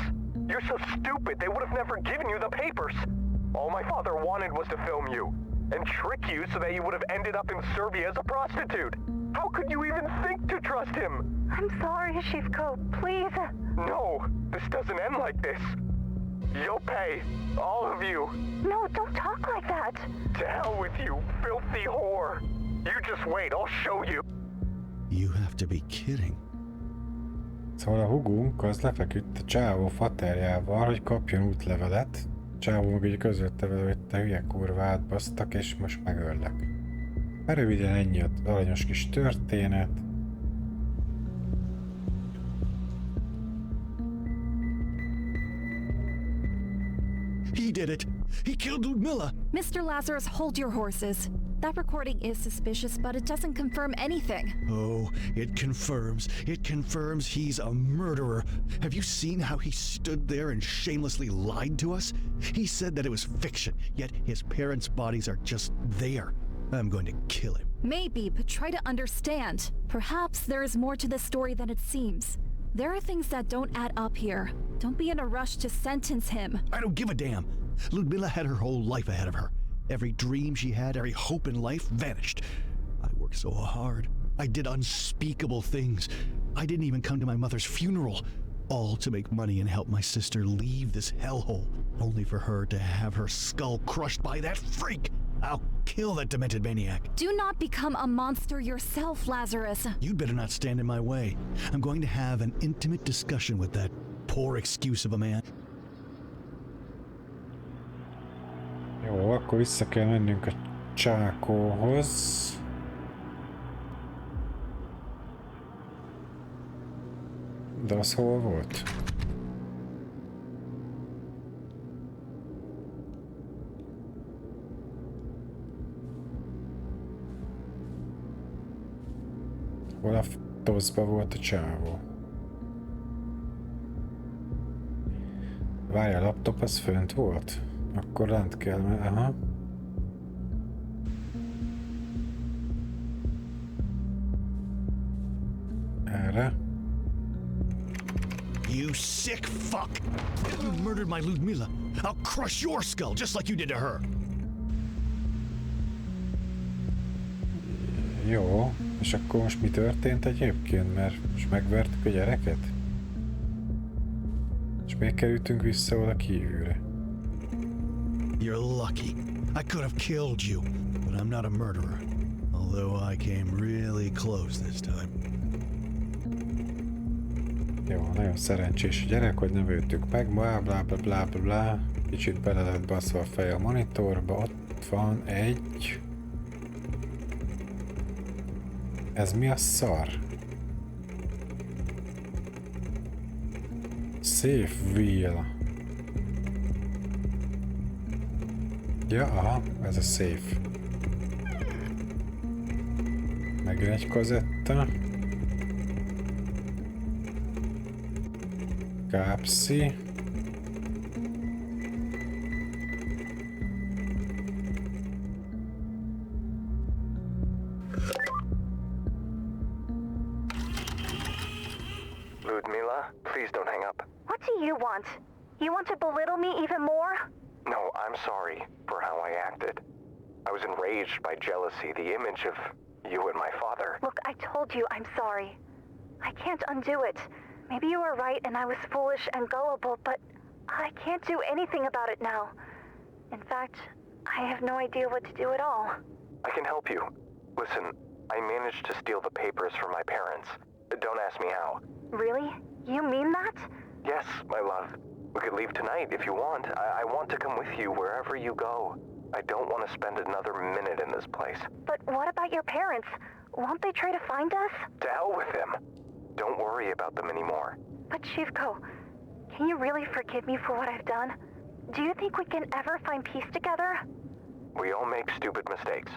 You're so stupid, they would have never given you the papers. All my father wanted was to film you and trick you so that you would have ended up in Serbia as a prostitute. How could you even think to trust him? I'm sorry, Shivko. Please. No, this doesn't end like this. You'll pay, all of you. No, don't talk like that. To hell with you, filthy whore. You just wait, I'll show you. You have to be kidding. Szóval a hugunk az lefeküdt a csávó faterjával, hogy kapjon útlevelet. A csávó meg ugye közölte vele, hogy te hülye kurva, átbasztak, és most megöllek. Röviden ennyi az aranyos kis történet. He did it! He killed Ludmilla! Mr. Lazarus, hold your horses. That recording is suspicious, but it doesn't confirm anything. Oh, it confirms he's a murderer. Have you seen how he stood there and shamelessly lied to us? He said that it was fiction, yet his parents' bodies are just there. I'm going to kill him. Maybe, but try to understand. Perhaps there is more to this story than it seems. There are things that don't add up here. Don't be in a rush to sentence him. I don't give a damn. Ludmilla had her whole life ahead of her. Every dream she had, every hope in life vanished. I worked so hard. I did unspeakable things. I didn't even come to my mother's funeral. All to make money and help my sister leave this hellhole. Only for her to have her skull crushed by that freak. I'll kill that demented maniac. Do not become a monster yourself, Lazarus. You'd better not stand in my way. I'm going to have an intimate discussion with that poor excuse of a man. Jó, akkor vissza kell mennünk a csákóhoz. De az hol volt? Hol a toszba volt a csávó? Várj, a laptop az fönt volt? Akkor lent kell, mert aha. Erre. You sick fuck! You murdered my Ludmilla. I'll crush your skull just like you did to her. Jó, és akkor most mi történt egyébként? Mert most megvertük a gyereket? És miért kerültünk vissza oda kívülre? You're lucky. I could have killed you, but I'm not a murderer. Although I came really close this time. Jó, nagyon szerencsés a gyerek, hogy nem öltük meg, blá blá blá blá blá blá. Kicsit bele lett baszva a fej a monitorba, ott van egy... Ez mi a szar? Safe wheel. Ja, aha, ez a safe. Megint egy kazetta. Kápszi. Ludmilla, please don't hang up. What do you want? You want to belittle me even more? No, I'm sorry for how I acted. I was enraged by jealousy, the image of you and my father. Look, I told you I'm sorry. I can't undo it. Maybe you were right and I was foolish and gullible, but I can't do anything about it now. In fact, I have no idea what to do at all. I can help you. Listen, I managed to steal the papers from my parents. Don't ask me how. Really? You mean that? Yes, my love. We could leave tonight if you want. I want to come with you wherever you go. I don't want to spend another minute in this place. But what about your parents? Won't they try to find us? To hell with them. Don't worry about them anymore. But Shivko, can you really forgive me for what I've done? Do you think we can ever find peace together? We all make stupid mistakes.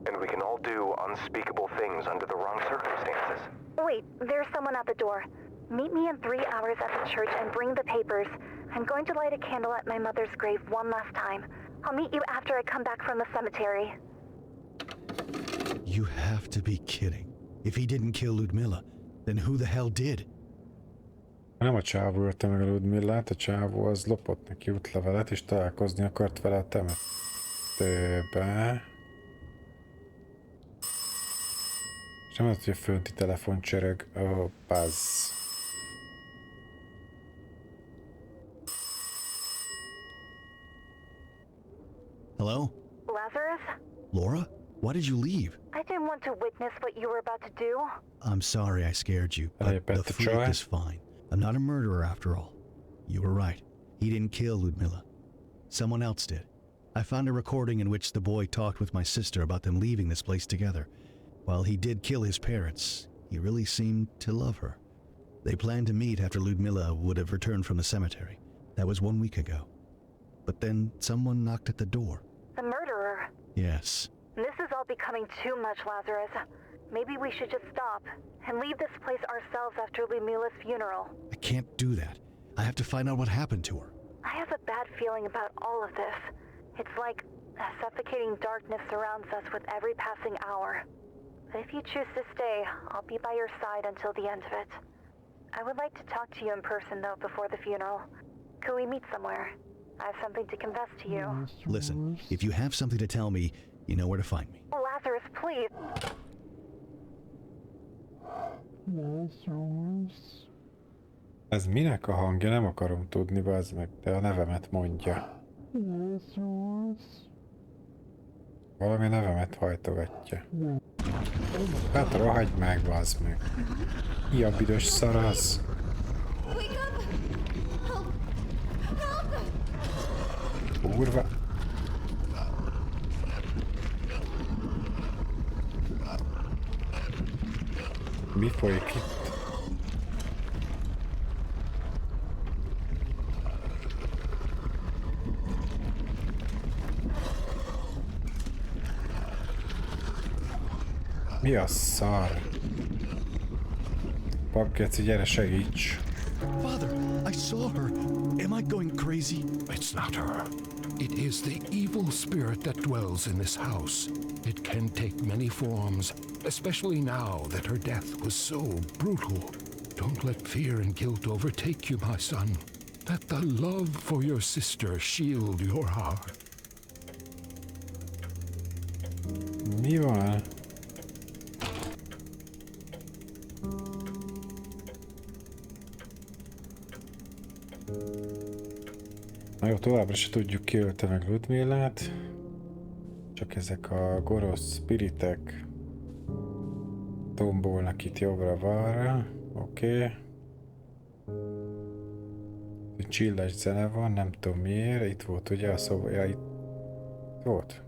And we can all do unspeakable things under the wrong circumstances. Wait, there's someone at the door. Meet me in 3 hours at the church and bring the papers. I'm going to light a candle at my mother's grave one last time. I'll meet you after I come back from the cemetery. You have to be kidding. If he didn't kill Ludmilla, then who the hell did? Nem a csávó ölte meg a Ludmillát, a csávó az lopott neki útlevelet, és találkozni akart vele a temetőbe. És nem az, hogy a fönti telefon csörög. Oh, buzz. Hello? Lazarus? Laura? Why did you leave? I didn't want to witness what you were about to do. I'm sorry I scared you, but bet the the freak try. is fine. I'm not a murderer after all. You were right. He didn't kill Ludmilla. Someone else did. I found a recording in which the boy talked with my sister about them leaving this place together. While he did kill his parents, he really seemed to love her. They planned to meet after Ludmilla would have returned from the cemetery. That was 1 week ago. But then someone knocked at the door. The murderer. Yes. This is all becoming too much, Lazarus. Maybe we should just stop and leave this place ourselves after Ludmilla's funeral. I can't do that. I have to find out what happened to her. I have a bad feeling about all of this. It's like a suffocating darkness surrounds us with every passing hour. But if you choose to stay, I'll be by your side until the end of it. I would like to talk to you in person, though, before the funeral. Could we meet somewhere? I have something to confess to you. Listen, if you have something to tell me, you know where to find me. Lazarus, please. Ez minek a hangja? Nem akarom tudni, bazd meg, de a nevemet mondja. Valami nevemet hajtogatja. Hát rohagy meg, bazd meg. Mi a büdös szar az? Kurva. Mi folyik itt? Mi a szar? Papkeci, gyere segíts! Father, I saw her. Am I going crazy? It's not her. It is the evil spirit that dwells in this house. It can take many forms, especially now that her death was so brutal. Don't let fear and guilt overtake you, my son. Let the love for your sister shield your heart. Mi van? Na jó, továbbra se tudjuk, ki ölte meg Ludmillát. Csak ezek a gonosz spiritek tombolnak itt jobbra-balra. Oké. Csillas zene van, nem tudom miért. Itt volt ugye a szoba... Ja, itt volt.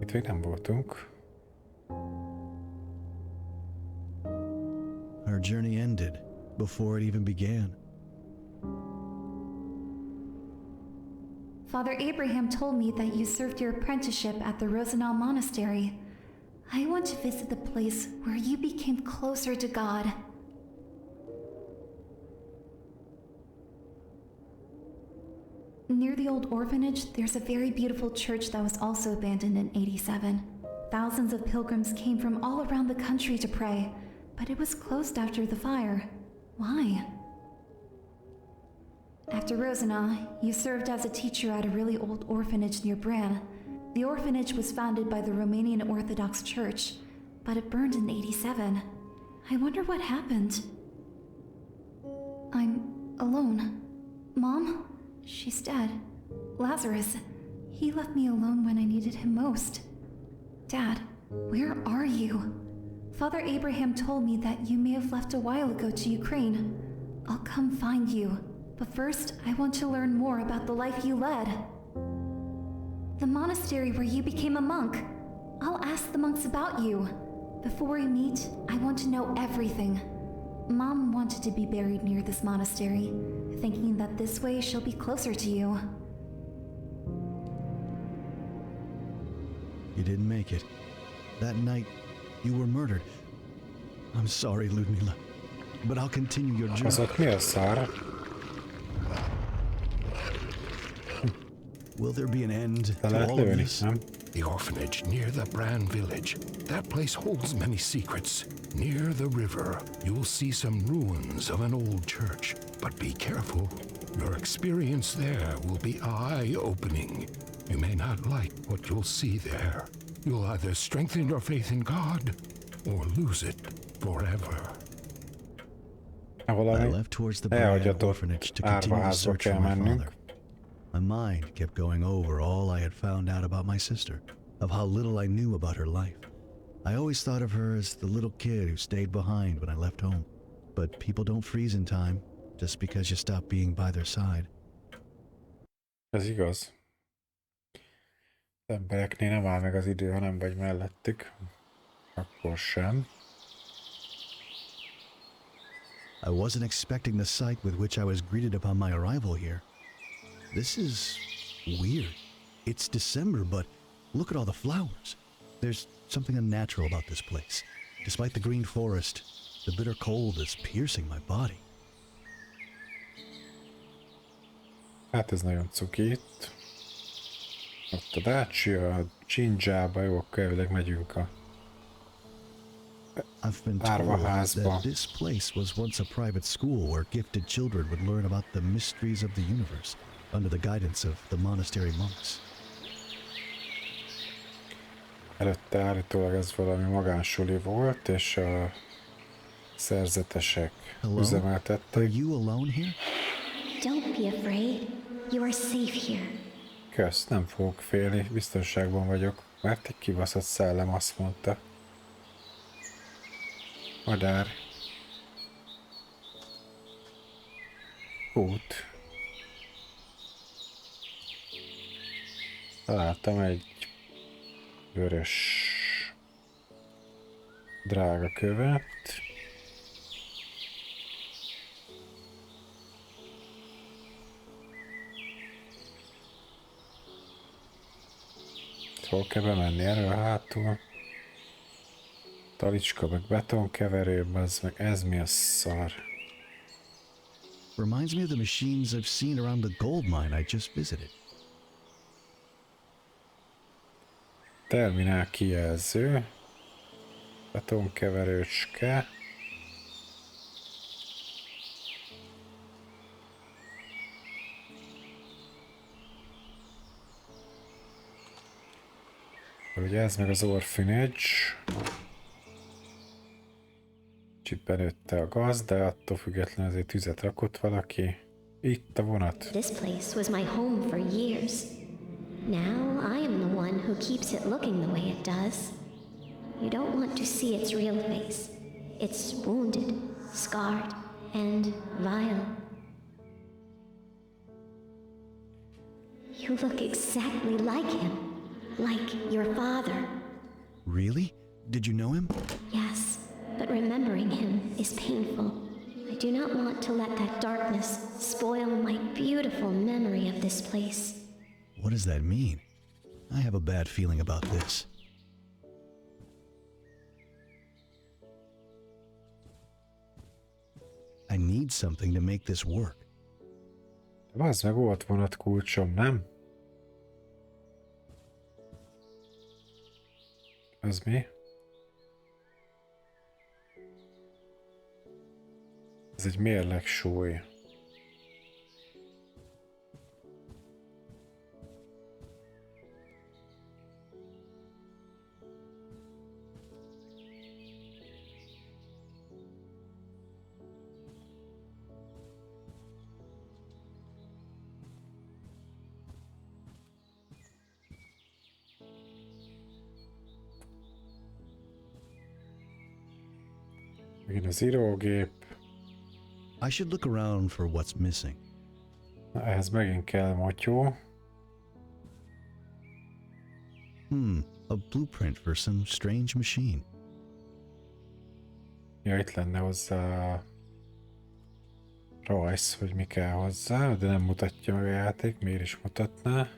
Itt még nem voltunk. Our journey ended before it even began. Father Abraham told me that you served your apprenticeship at the Rosenau Monastery. I want to visit the place where you became closer to God. Near the old orphanage, there's a very beautiful church that was also abandoned in '87. Thousands of pilgrims came from all around the country to pray, but it was closed after the fire. Why? After Rosenau, you served as a teacher at a really old orphanage near Bran. The orphanage was founded by the Romanian Orthodox Church, but it burned in '87. I wonder what happened. I'm alone. Mom? She's dead. Lazarus, he left me alone when I needed him most. Dad, where are you? Father Abraham told me that you may have left a while ago to Ukraine. I'll come find you. But first, I want to learn more about the life you led. The monastery where you became a monk. I'll ask the monks about you. Before we meet, I want to know everything. Mom wanted to be buried near this monastery, thinking that this way she'll be closer to you. You didn't make it. That night, you were murdered. I'm sorry, Ludmilla, but I'll continue your journey. Az ott mi a szar? Will there be an end Le to lehet all of lőni, this? nem? The orphanage near the Bran village. That place holds many secrets. Near the river, you'll see some ruins of an old church. But be careful. Your experience there will be eye-opening. You may not like what you'll see there. You'll either strengthen your faith in God or lose it forever. I left towards the Bran orphanage to continue the search for my father. My mind kept going over all I had found out about my sister, of how little I knew about her life. I always thought of her as the little kid who stayed behind when I left home. But people don't freeze in time just because you stop being by their side. Ez igaz. Az embereknél nem áll meg az idő, ha nem vagy mellettük. Akkor sem. I wasn't expecting the sight with which I was greeted upon my arrival here. This is weird. It's December, but look at all the flowers. There's something unnatural about this place. Despite the green forest, the bitter cold is piercing my body. Hát ez nagyon cuki itt. Ott a dácsi, a dzsindzsába, jó, akkor elvileg megyünk a I've been told that this place was once a private school where gifted children would learn about the mysteries of the universe under the guidance of the monastery monks. Előtte állítólag ez valami magánsuli volt, és a szerzetesek üzemeltették. Are you alone here? Don't be afraid. You are safe here. Kösz, nem fogok félni, biztonságban vagyok, mert egy kibaszott szellem azt mondta. Madár. Út. Találtam egy vörös drága követ. Hol kell bemenni erről hátul? Talicska meg betonkeverő, ez mi a szar? Reminds me of the machines I've seen around the gold mine I just visited. Terminál kijelző. Betonkeverőcske. Ugye ez meg az orphanage. Kicsit benőtte a gaz, de attól függetlenül azért tüzet rakott valaki. Itt a vonat. This place was my home for years. Now I am the one who keeps it looking the way it does. You don't want to see its real face. It's wounded, scarred, and vile. You look exactly like him. Like your father. Really? Did you know him? Yes, but remembering him is painful. I do not want to let that darkness spoil my beautiful memory of this place. What does that mean? I have a bad feeling about this. I need something to make this work. Az meg volt vonat kulcsom, nem? Az mi? Ez egy mérlegsúly. Megint az írógép. I should look around for what's missing. Na, ehhez megint kell motyó. A blueprint for some strange machine. Ja, itt lenne hozzá rajz, hogy mi kell hozzá, de nem mutatja meg a játék, miért is mutatná.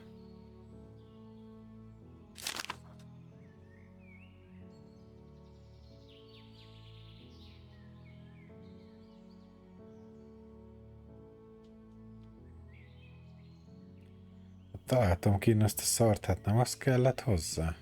Találtam ki ezt a szart, hát nem az kellett hozzá.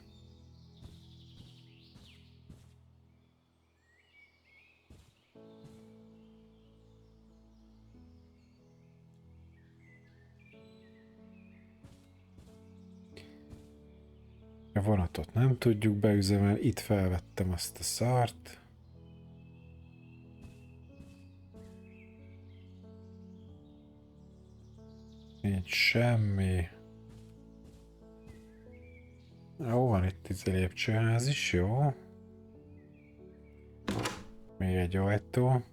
A vonatot nem tudjuk beüzemelni, itt felvettem azt a szart. Nincs semmi. Jó, van itt egy lépcsőház is, jó. Még egy ajtó.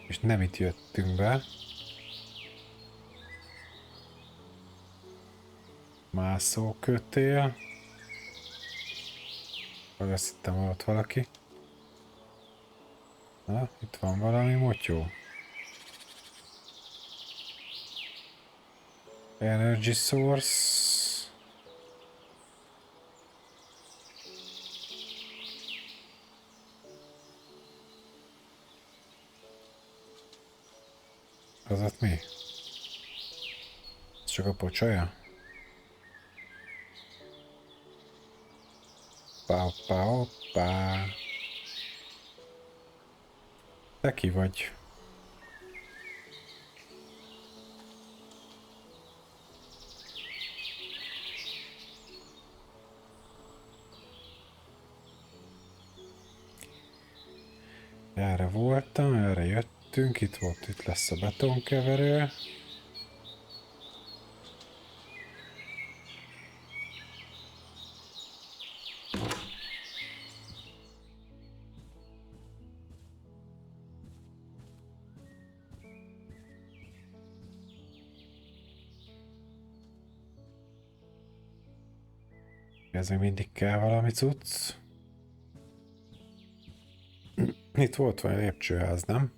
És nem itt jöttünk be. Mászókötél. Vagy azt hittem, hogy ott valaki. Na, itt van valami motyó. Energy source. Az ott mi? Ez csak a pocsolya? Hoppá. Te ki vagy? Erre voltam, erre jöttünk, itt lesz a betonkeverő. Ez még mindig kell valami cucc. Itt volt valami lépcsőház, nem?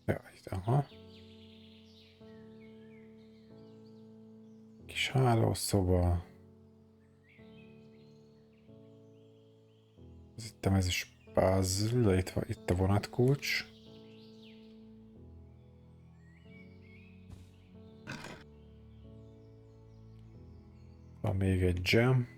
Ja, itt, aha. Kis hálószoba. Ez is puzzle, itt a vonatkulcs. Van még egy gem.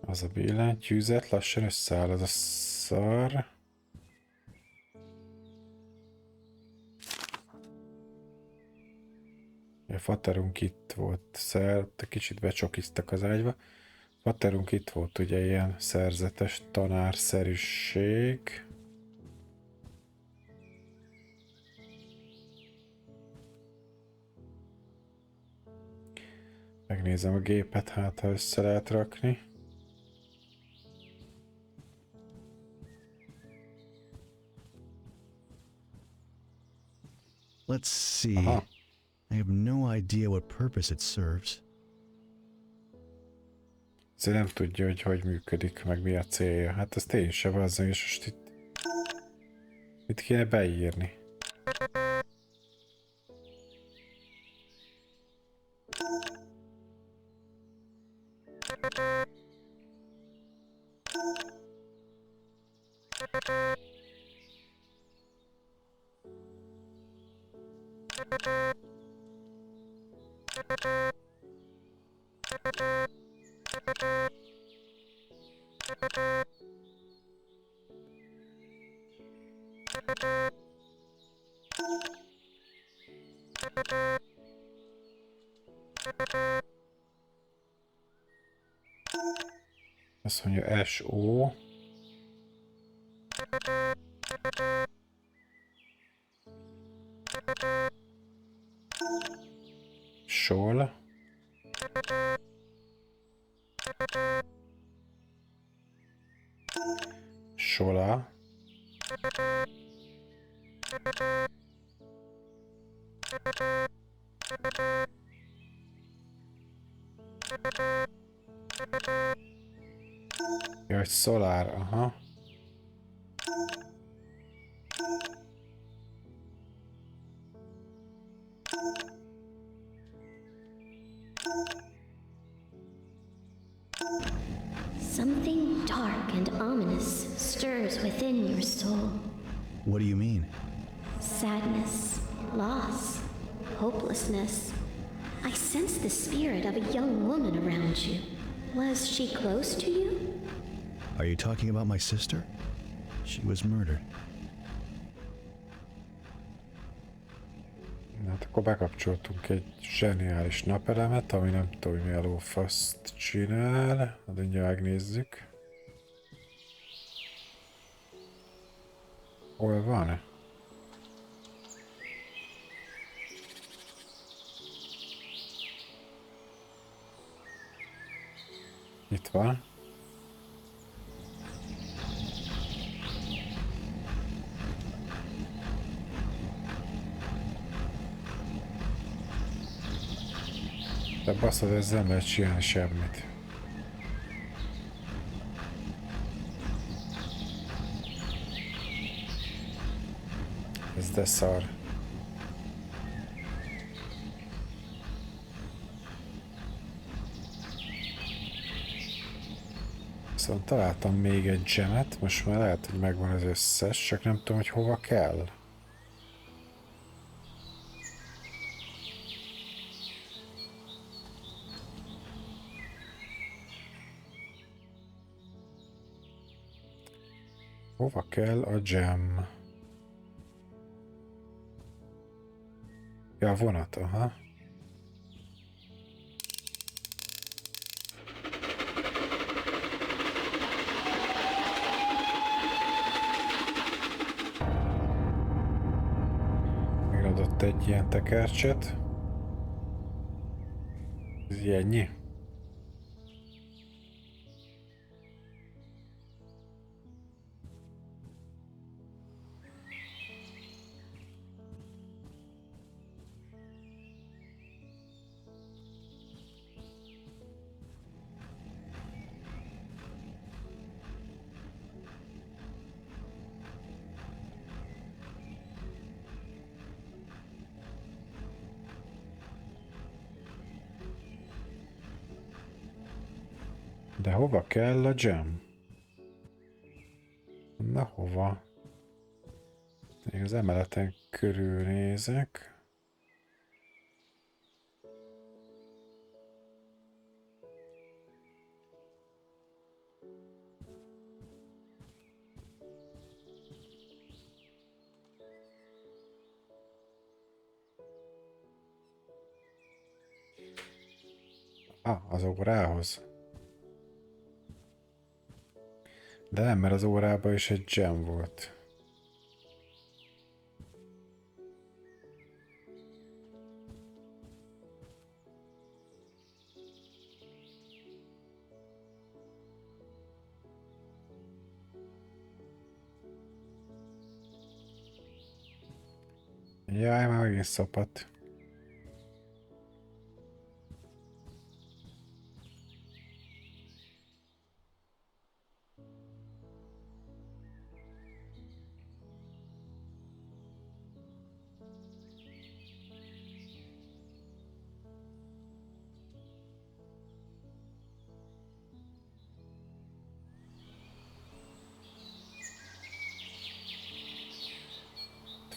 Az a billentyűzet lassan összeáll, az a szar. A faterunk itt volt, kicsit becsokiztak az ágyba. Faterunk itt volt ugye ilyen szerzetes tanárszerűség. Megnézem a gépet, hát ha össze lehet rakni. Let's see. Aha. I have no idea what purpose it serves. Ezért nem tudja, hogy működik, meg mi a célja. Hát ezt én sem azzal, és most itt kéne beírni. Azt mondja SO. Sol. Sola. Jaj, szolár, aha. Something dark and ominous stirs within your soul. What do you mean? Sadness, loss, hopelessness. I sense the spirit of a young woman around you. Was she close to you? Are you talking about my sister? She was murdered. Hát akkor bekapcsoltunk egy zseniális napelemet, ami nem tudom, hogy mi a lófaszt csinál. Hát mindjárt megnézzük. Hol van? Itt van. De baszod, ezzel nem lehet csinálni semmit. Ez de szar. Viszont találtam még egy gemet, most már lehet, hogy megvan az összes, csak nem tudom, hogy hova kell. Hova kell a gem? Ja, a vonat, aha. Megadott egy ilyen tekercset. Ez ilyennyi? De hova kell a gem? Na hova? Még az emeleten körülnézek. Az órához. De nem, mert az órában is egy gem volt. Jaj, már megint szopat.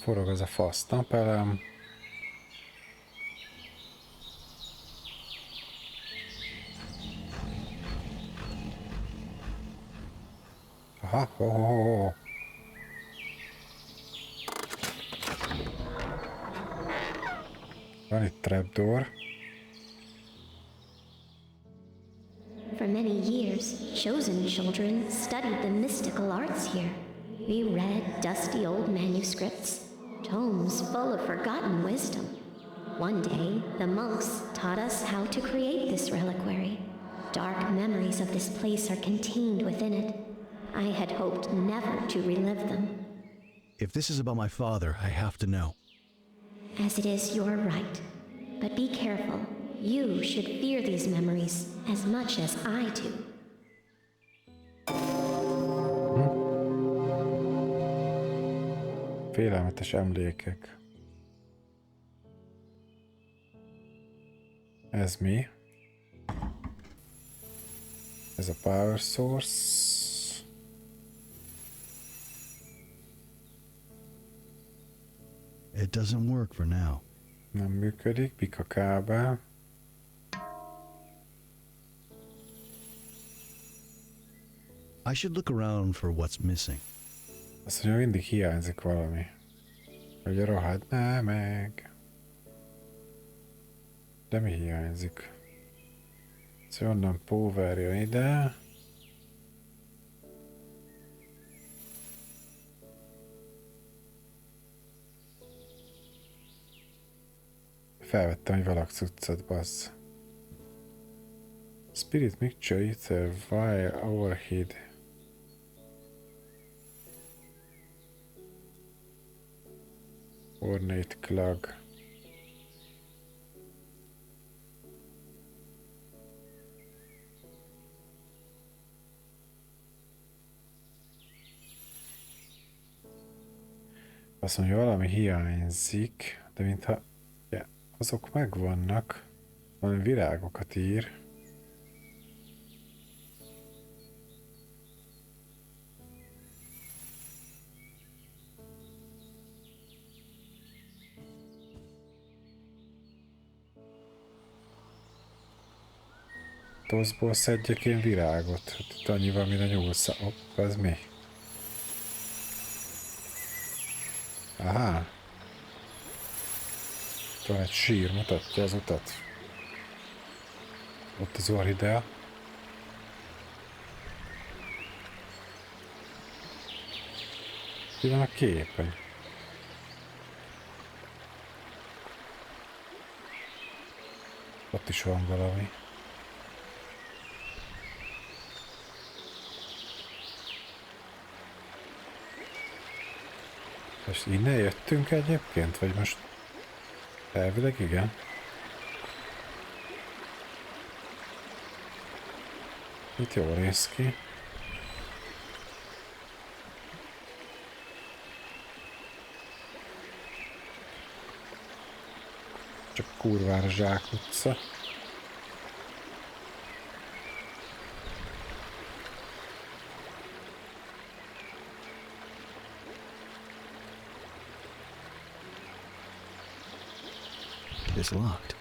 Forog az a fasz napelem. Aha, ho. Van itt trapdoor. For many years, chosen children studied the mystical arts here. We read dusty old manuscripts, tomes full of forgotten wisdom. One day, the monks taught us how to create this reliquary. Dark memories of this place are contained within it. I had hoped never to relive them. If this is about my father, I have to know. As it is your right. But be careful. You should fear these memories as much as I do. Félelmetes emlékek. Ez mi? Ez a power source. It doesn't work for now. Nem működik, pika kábel. I should look around for what's missing. Azt mondja, mindig hiányzik valami. Hogy rohadná meg. De mi hiányzik? Szóval onnan power jön ide. Felvettem, hogy valak cuccot, bassz. Spirit mixture ether wire overhead. Ornate clog. Azt mondja, valami hiányzik, de mintha azok megvannak. Valami virágokat ír. Toszból szedjek én virágot. Hát itt annyi van, mire nyúlsz. Hopp, ez mi? Aha. Van egy sír, mutatja az utat. Ott az orhidea. Ki van a képen? Ott is van valami. És innen jöttünk egyébként? Vagy most elvileg igen? Itt jól néz ki. Csak kurvára zsákutca. It's locked.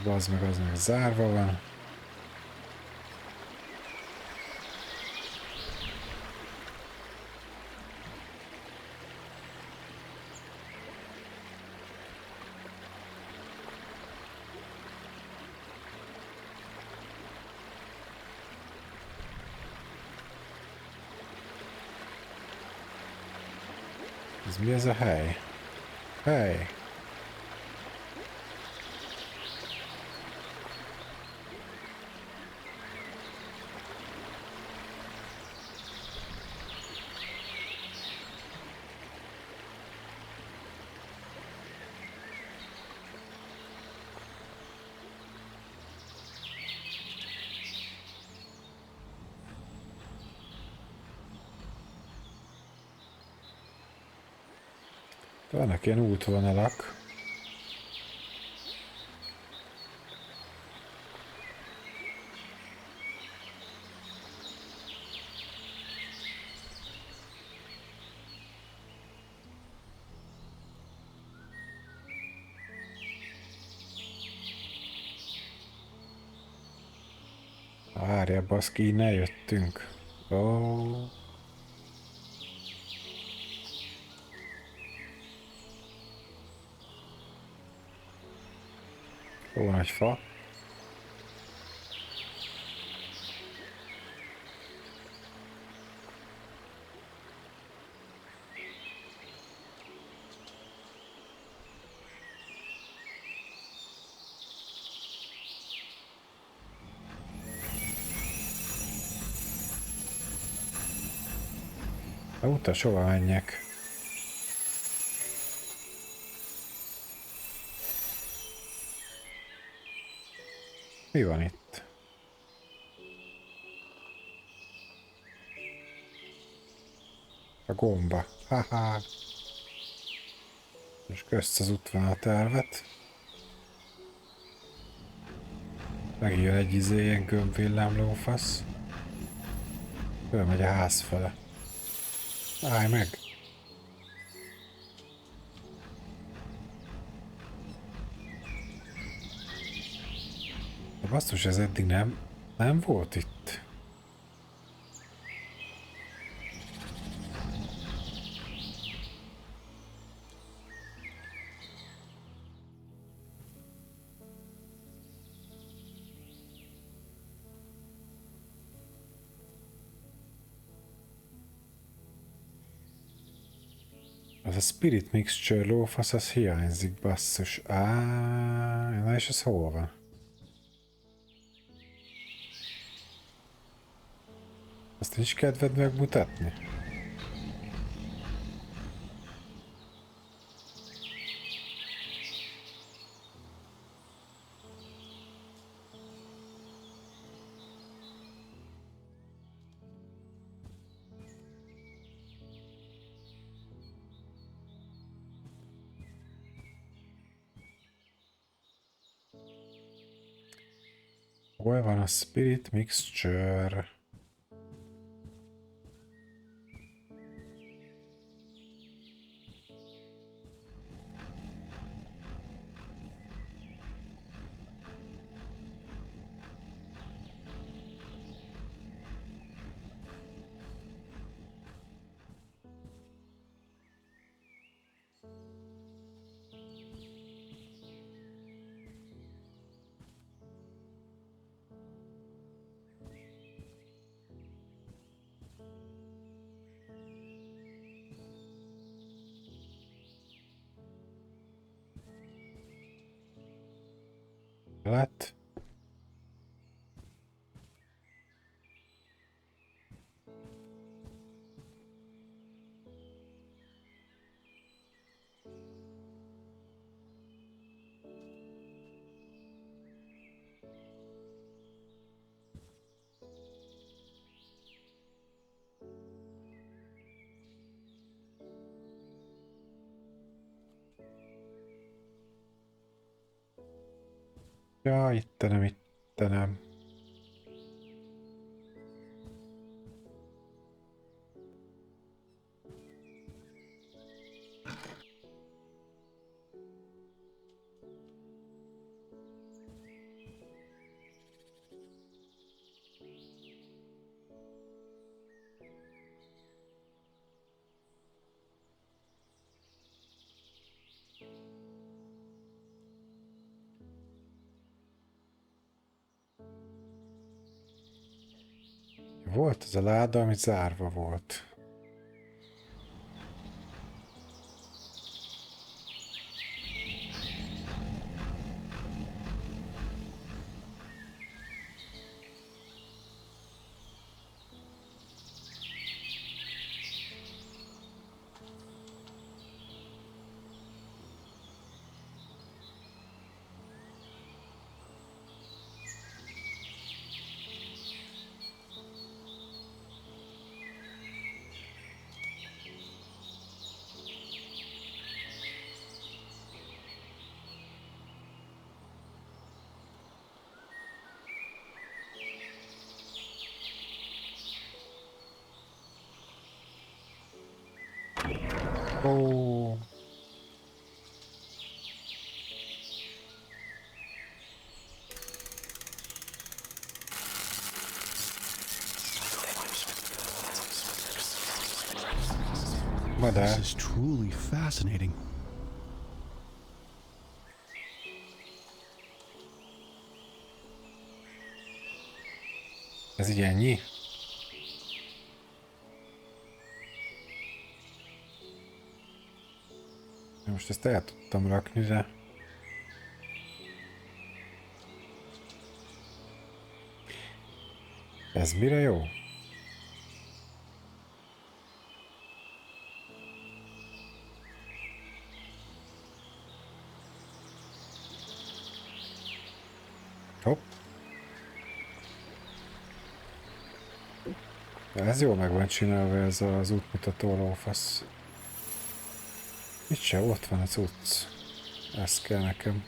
Az meg zárva van. Ez mi ez a hely? Hely! Vannak ilyen útvonalak. Várja, baszki, innen jöttünk. Ó. Ó, nagy fa. A utas, hova menjek? Mi van itt? A gomba. Haha. És közt az útvonaltervet. Megjön egy ilyen gömbvillámlófasz. Fölmegy a ház fele. Állj meg! De basszus, ez eddig nem volt itt. Az a Spirit Mixture lófasz, az hiányzik, basszus. Na és ez hol van? Azt nincs kedved megmutatni? Hol van a Spirit Mixture? Lett. Ja, Istenem. Volt az a láda, ami zárva volt. Ó. This is truly fascinating. Ez így ennyi? Most ezt el tudtam rakni, de... Ez mire jó? Hopp. Ez jól meg van csinálva, ez az útmutató lófasz. Itt se, ott van az cucc. Ez kell nekem.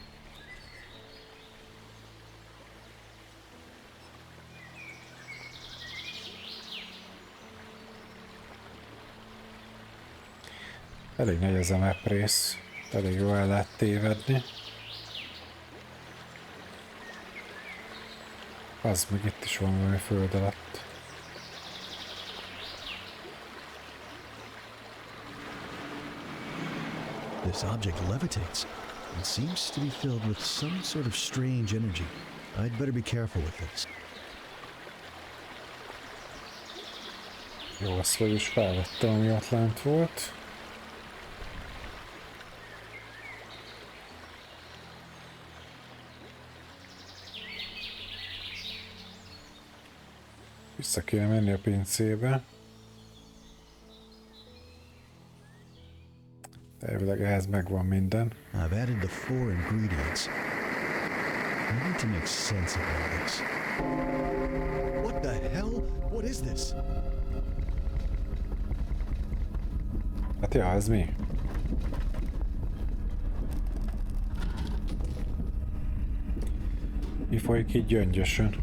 Elég nagy ez a map rész. Elég jól el lehet tévedni. Az meg itt is van valami föld alatt. This object levitates and seems to be filled with some sort of strange energy. I'd better be careful with this. Jó, azt is felvettem, ami ott lent volt. Vissza kéne menni a pincébe. Elvileg ehhez megvan minden. I've added the 4 ingredients. I need to make sense of all this. What the hell? What is this? Hát ja, ez mi? Mi folyik így gyöngyösön?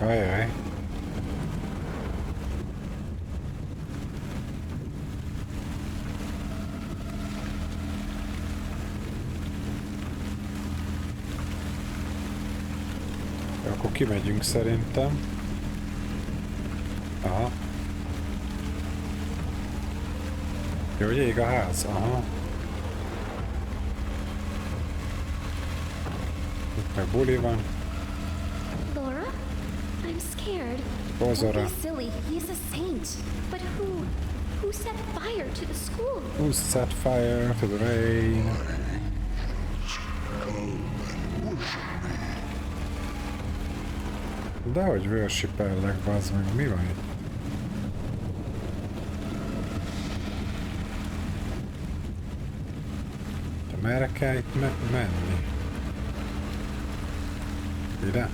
Ajaj. Akkor kimegyünk szerintem. Aha. Jó, hogy ég a ház? Aha. Itt meg buli van. Laura? I'm scared. Bozora. Don't be silly. He's a saint. But who set fire to the school? Who set fire to the rain? Dehogy worshipellek, bazd meg, mi van itt? De merre kell itt menni? Ide?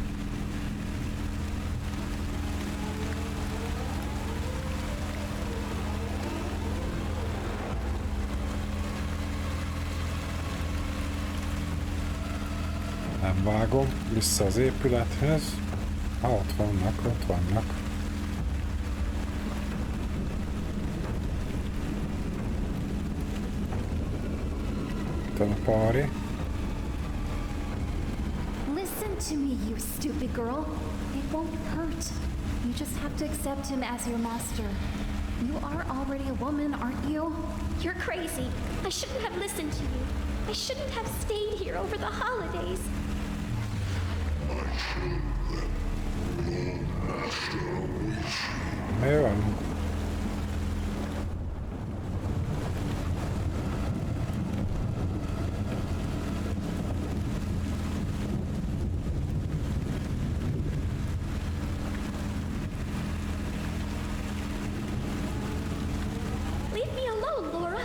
Nem vágom, vissza az épülethez. Ott vannak, ott vannak. Itt van a party. Listen to me, you stupid girl. It won't hurt. You just have to accept him as your master. You are already a woman, aren't you? You're crazy. I shouldn't have listened to you. I shouldn't have stayed here over the holidays. Mi van? Leave me alone, Laura.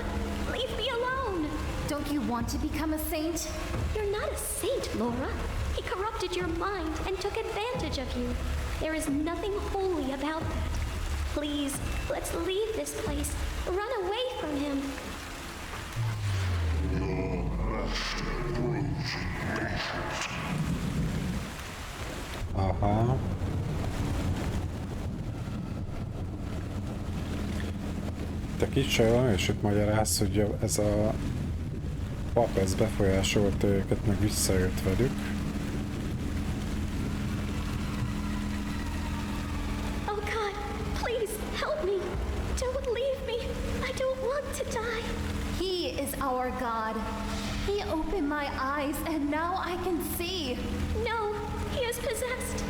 Leave me alone. Don't you want to become a saint? You're not a saint, Laura. He corrupted your mind and took advantage of you. There is nothing holy about that. Please, let's leave this place. Run away from him. Aha. Te kicsajban és itt magyarázsz, hogy ez a pap, ez befolyásolta őket, meg visszajött velük. Oh God, please help me. Don't leave me. I don't want to die. He is our God. He opened my eyes and now I can see. No, he is possessed.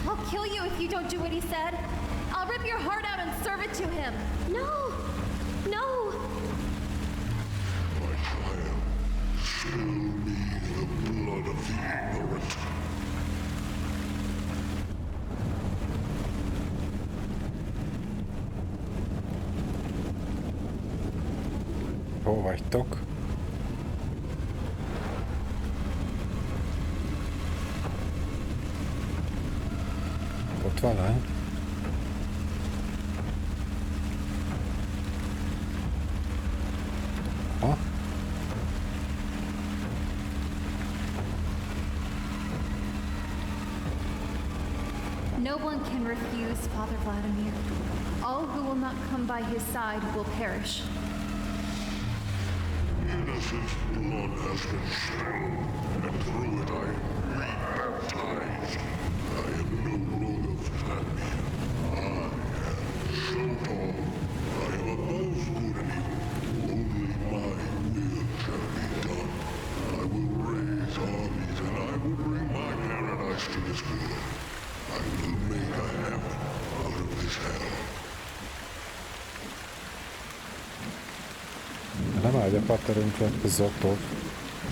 I'll kill you if you don't do what he said. I'll rip your heart out and serve it to him. No, no. My child, still need the blood of the ignorant. Hol vagytok? Ott van, ha? Ha? No one can refuse Father Vladimir. All who will not come by his side will perish. Innocent blood has been shed, and through it I am rebaptized. I am no longer Vladimir. I am Shotor. I am above good and evil. Only my will shall be done. I will raise armies, and I will bring my paradise to this world. I will make a heaven out of this hell. Nem áldja paterünket, Zotov,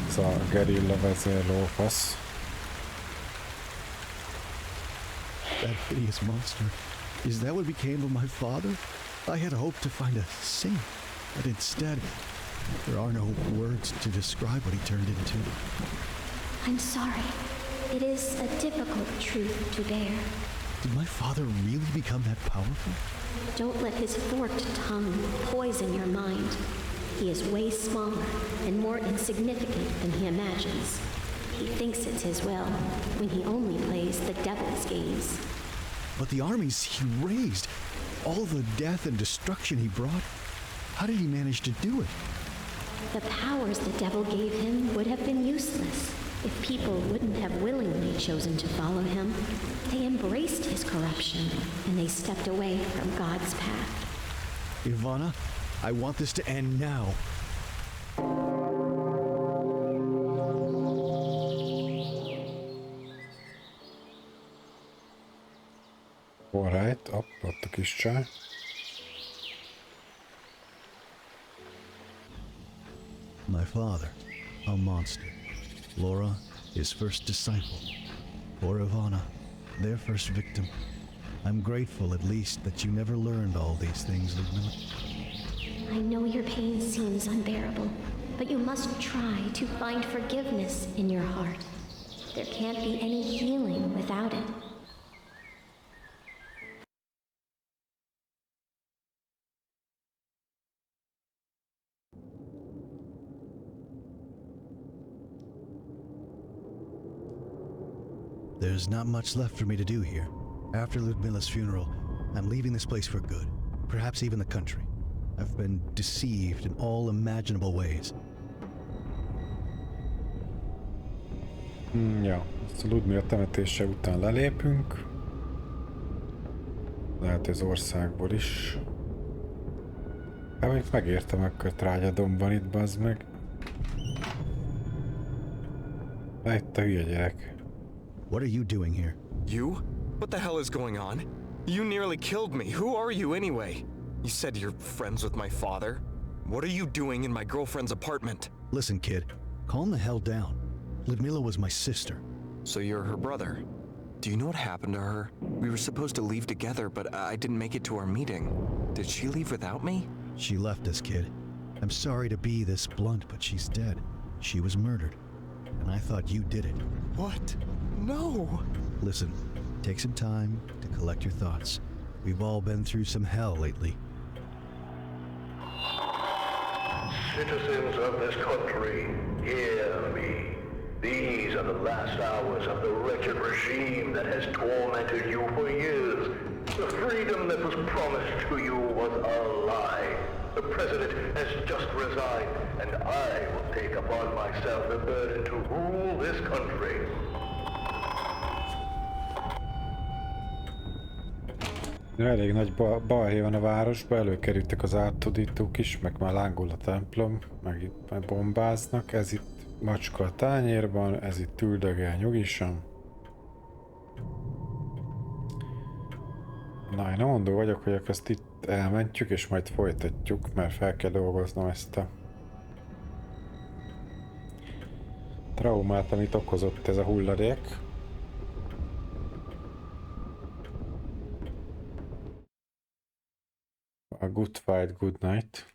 ez a gerilla vezérlófasz. That hideous monster. Is that what became of my father? I had hoped to find a saint, but instead, there are no words to describe what he turned into. I'm sorry. It is a difficult truth to bear. Did my father really become that powerful? Don't let his forked tongue poison your mind. He is way smaller and more insignificant than he imagines. He thinks it's his will, when he only plays the devil's games. But the armies he raised, all the death and destruction he brought, how did he manage to do it? The powers the devil gave him would have been useless if people wouldn't have willingly chosen to follow him. They embraced his corruption, and they stepped away from God's path. Ivana, I want this to end now. Alright, ott a kis csaj. My father, a monster. Laura, his first disciple. Poor Ivana, their first victim. I'm grateful at least that you never learned all these things, Ludmilla. I know your pain seems unbearable, but you must try to find forgiveness in your heart. There can't be any healing without it. There's not much left for me to do here. After Ludmilla's funeral, I'm leaving this place for good, perhaps even the country. I've been deceived in all imaginable ways. Ja, ezt a Ludmilla temetése után lelépünk. Lehet az országból is. Hát még megértem a kötrágyadomban itt, bazd meg. Itt a hülye gyerek. What are you doing here? You? What the hell is going on? You nearly killed me. Who are you anyway? You said you're friends with my father. What are you doing in my girlfriend's apartment? Listen, kid, calm the hell down. Ludmilla was my sister. So you're her brother. Do you know what happened to her? We were supposed to leave together, but I didn't make it to our meeting. Did she leave without me? She left us, kid. I'm sorry to be this blunt, but she's dead. She was murdered. And I thought you did it. What? No! Listen, take some time to collect your thoughts. We've all been through some hell lately. Citizens of this country, hear me. These are the last hours of the wretched regime that has tormented you for years. The freedom that was promised to you was a lie. The president has just resigned, and I will take upon myself the burden to rule this country. Elég nagy balhé van a városba, előkerültek az átudítók is, meg már lángol a templom, meg itt már bombáznak, ez itt macska a tányérban, ez itt üldögél nyugisan. Na, én mondó vagyok, hogy ezt itt elmentjük, és majd folytatjuk, mert fel kell dolgoznom ezt a traumát, amit okozott ez a hulladék. A good fight, good night.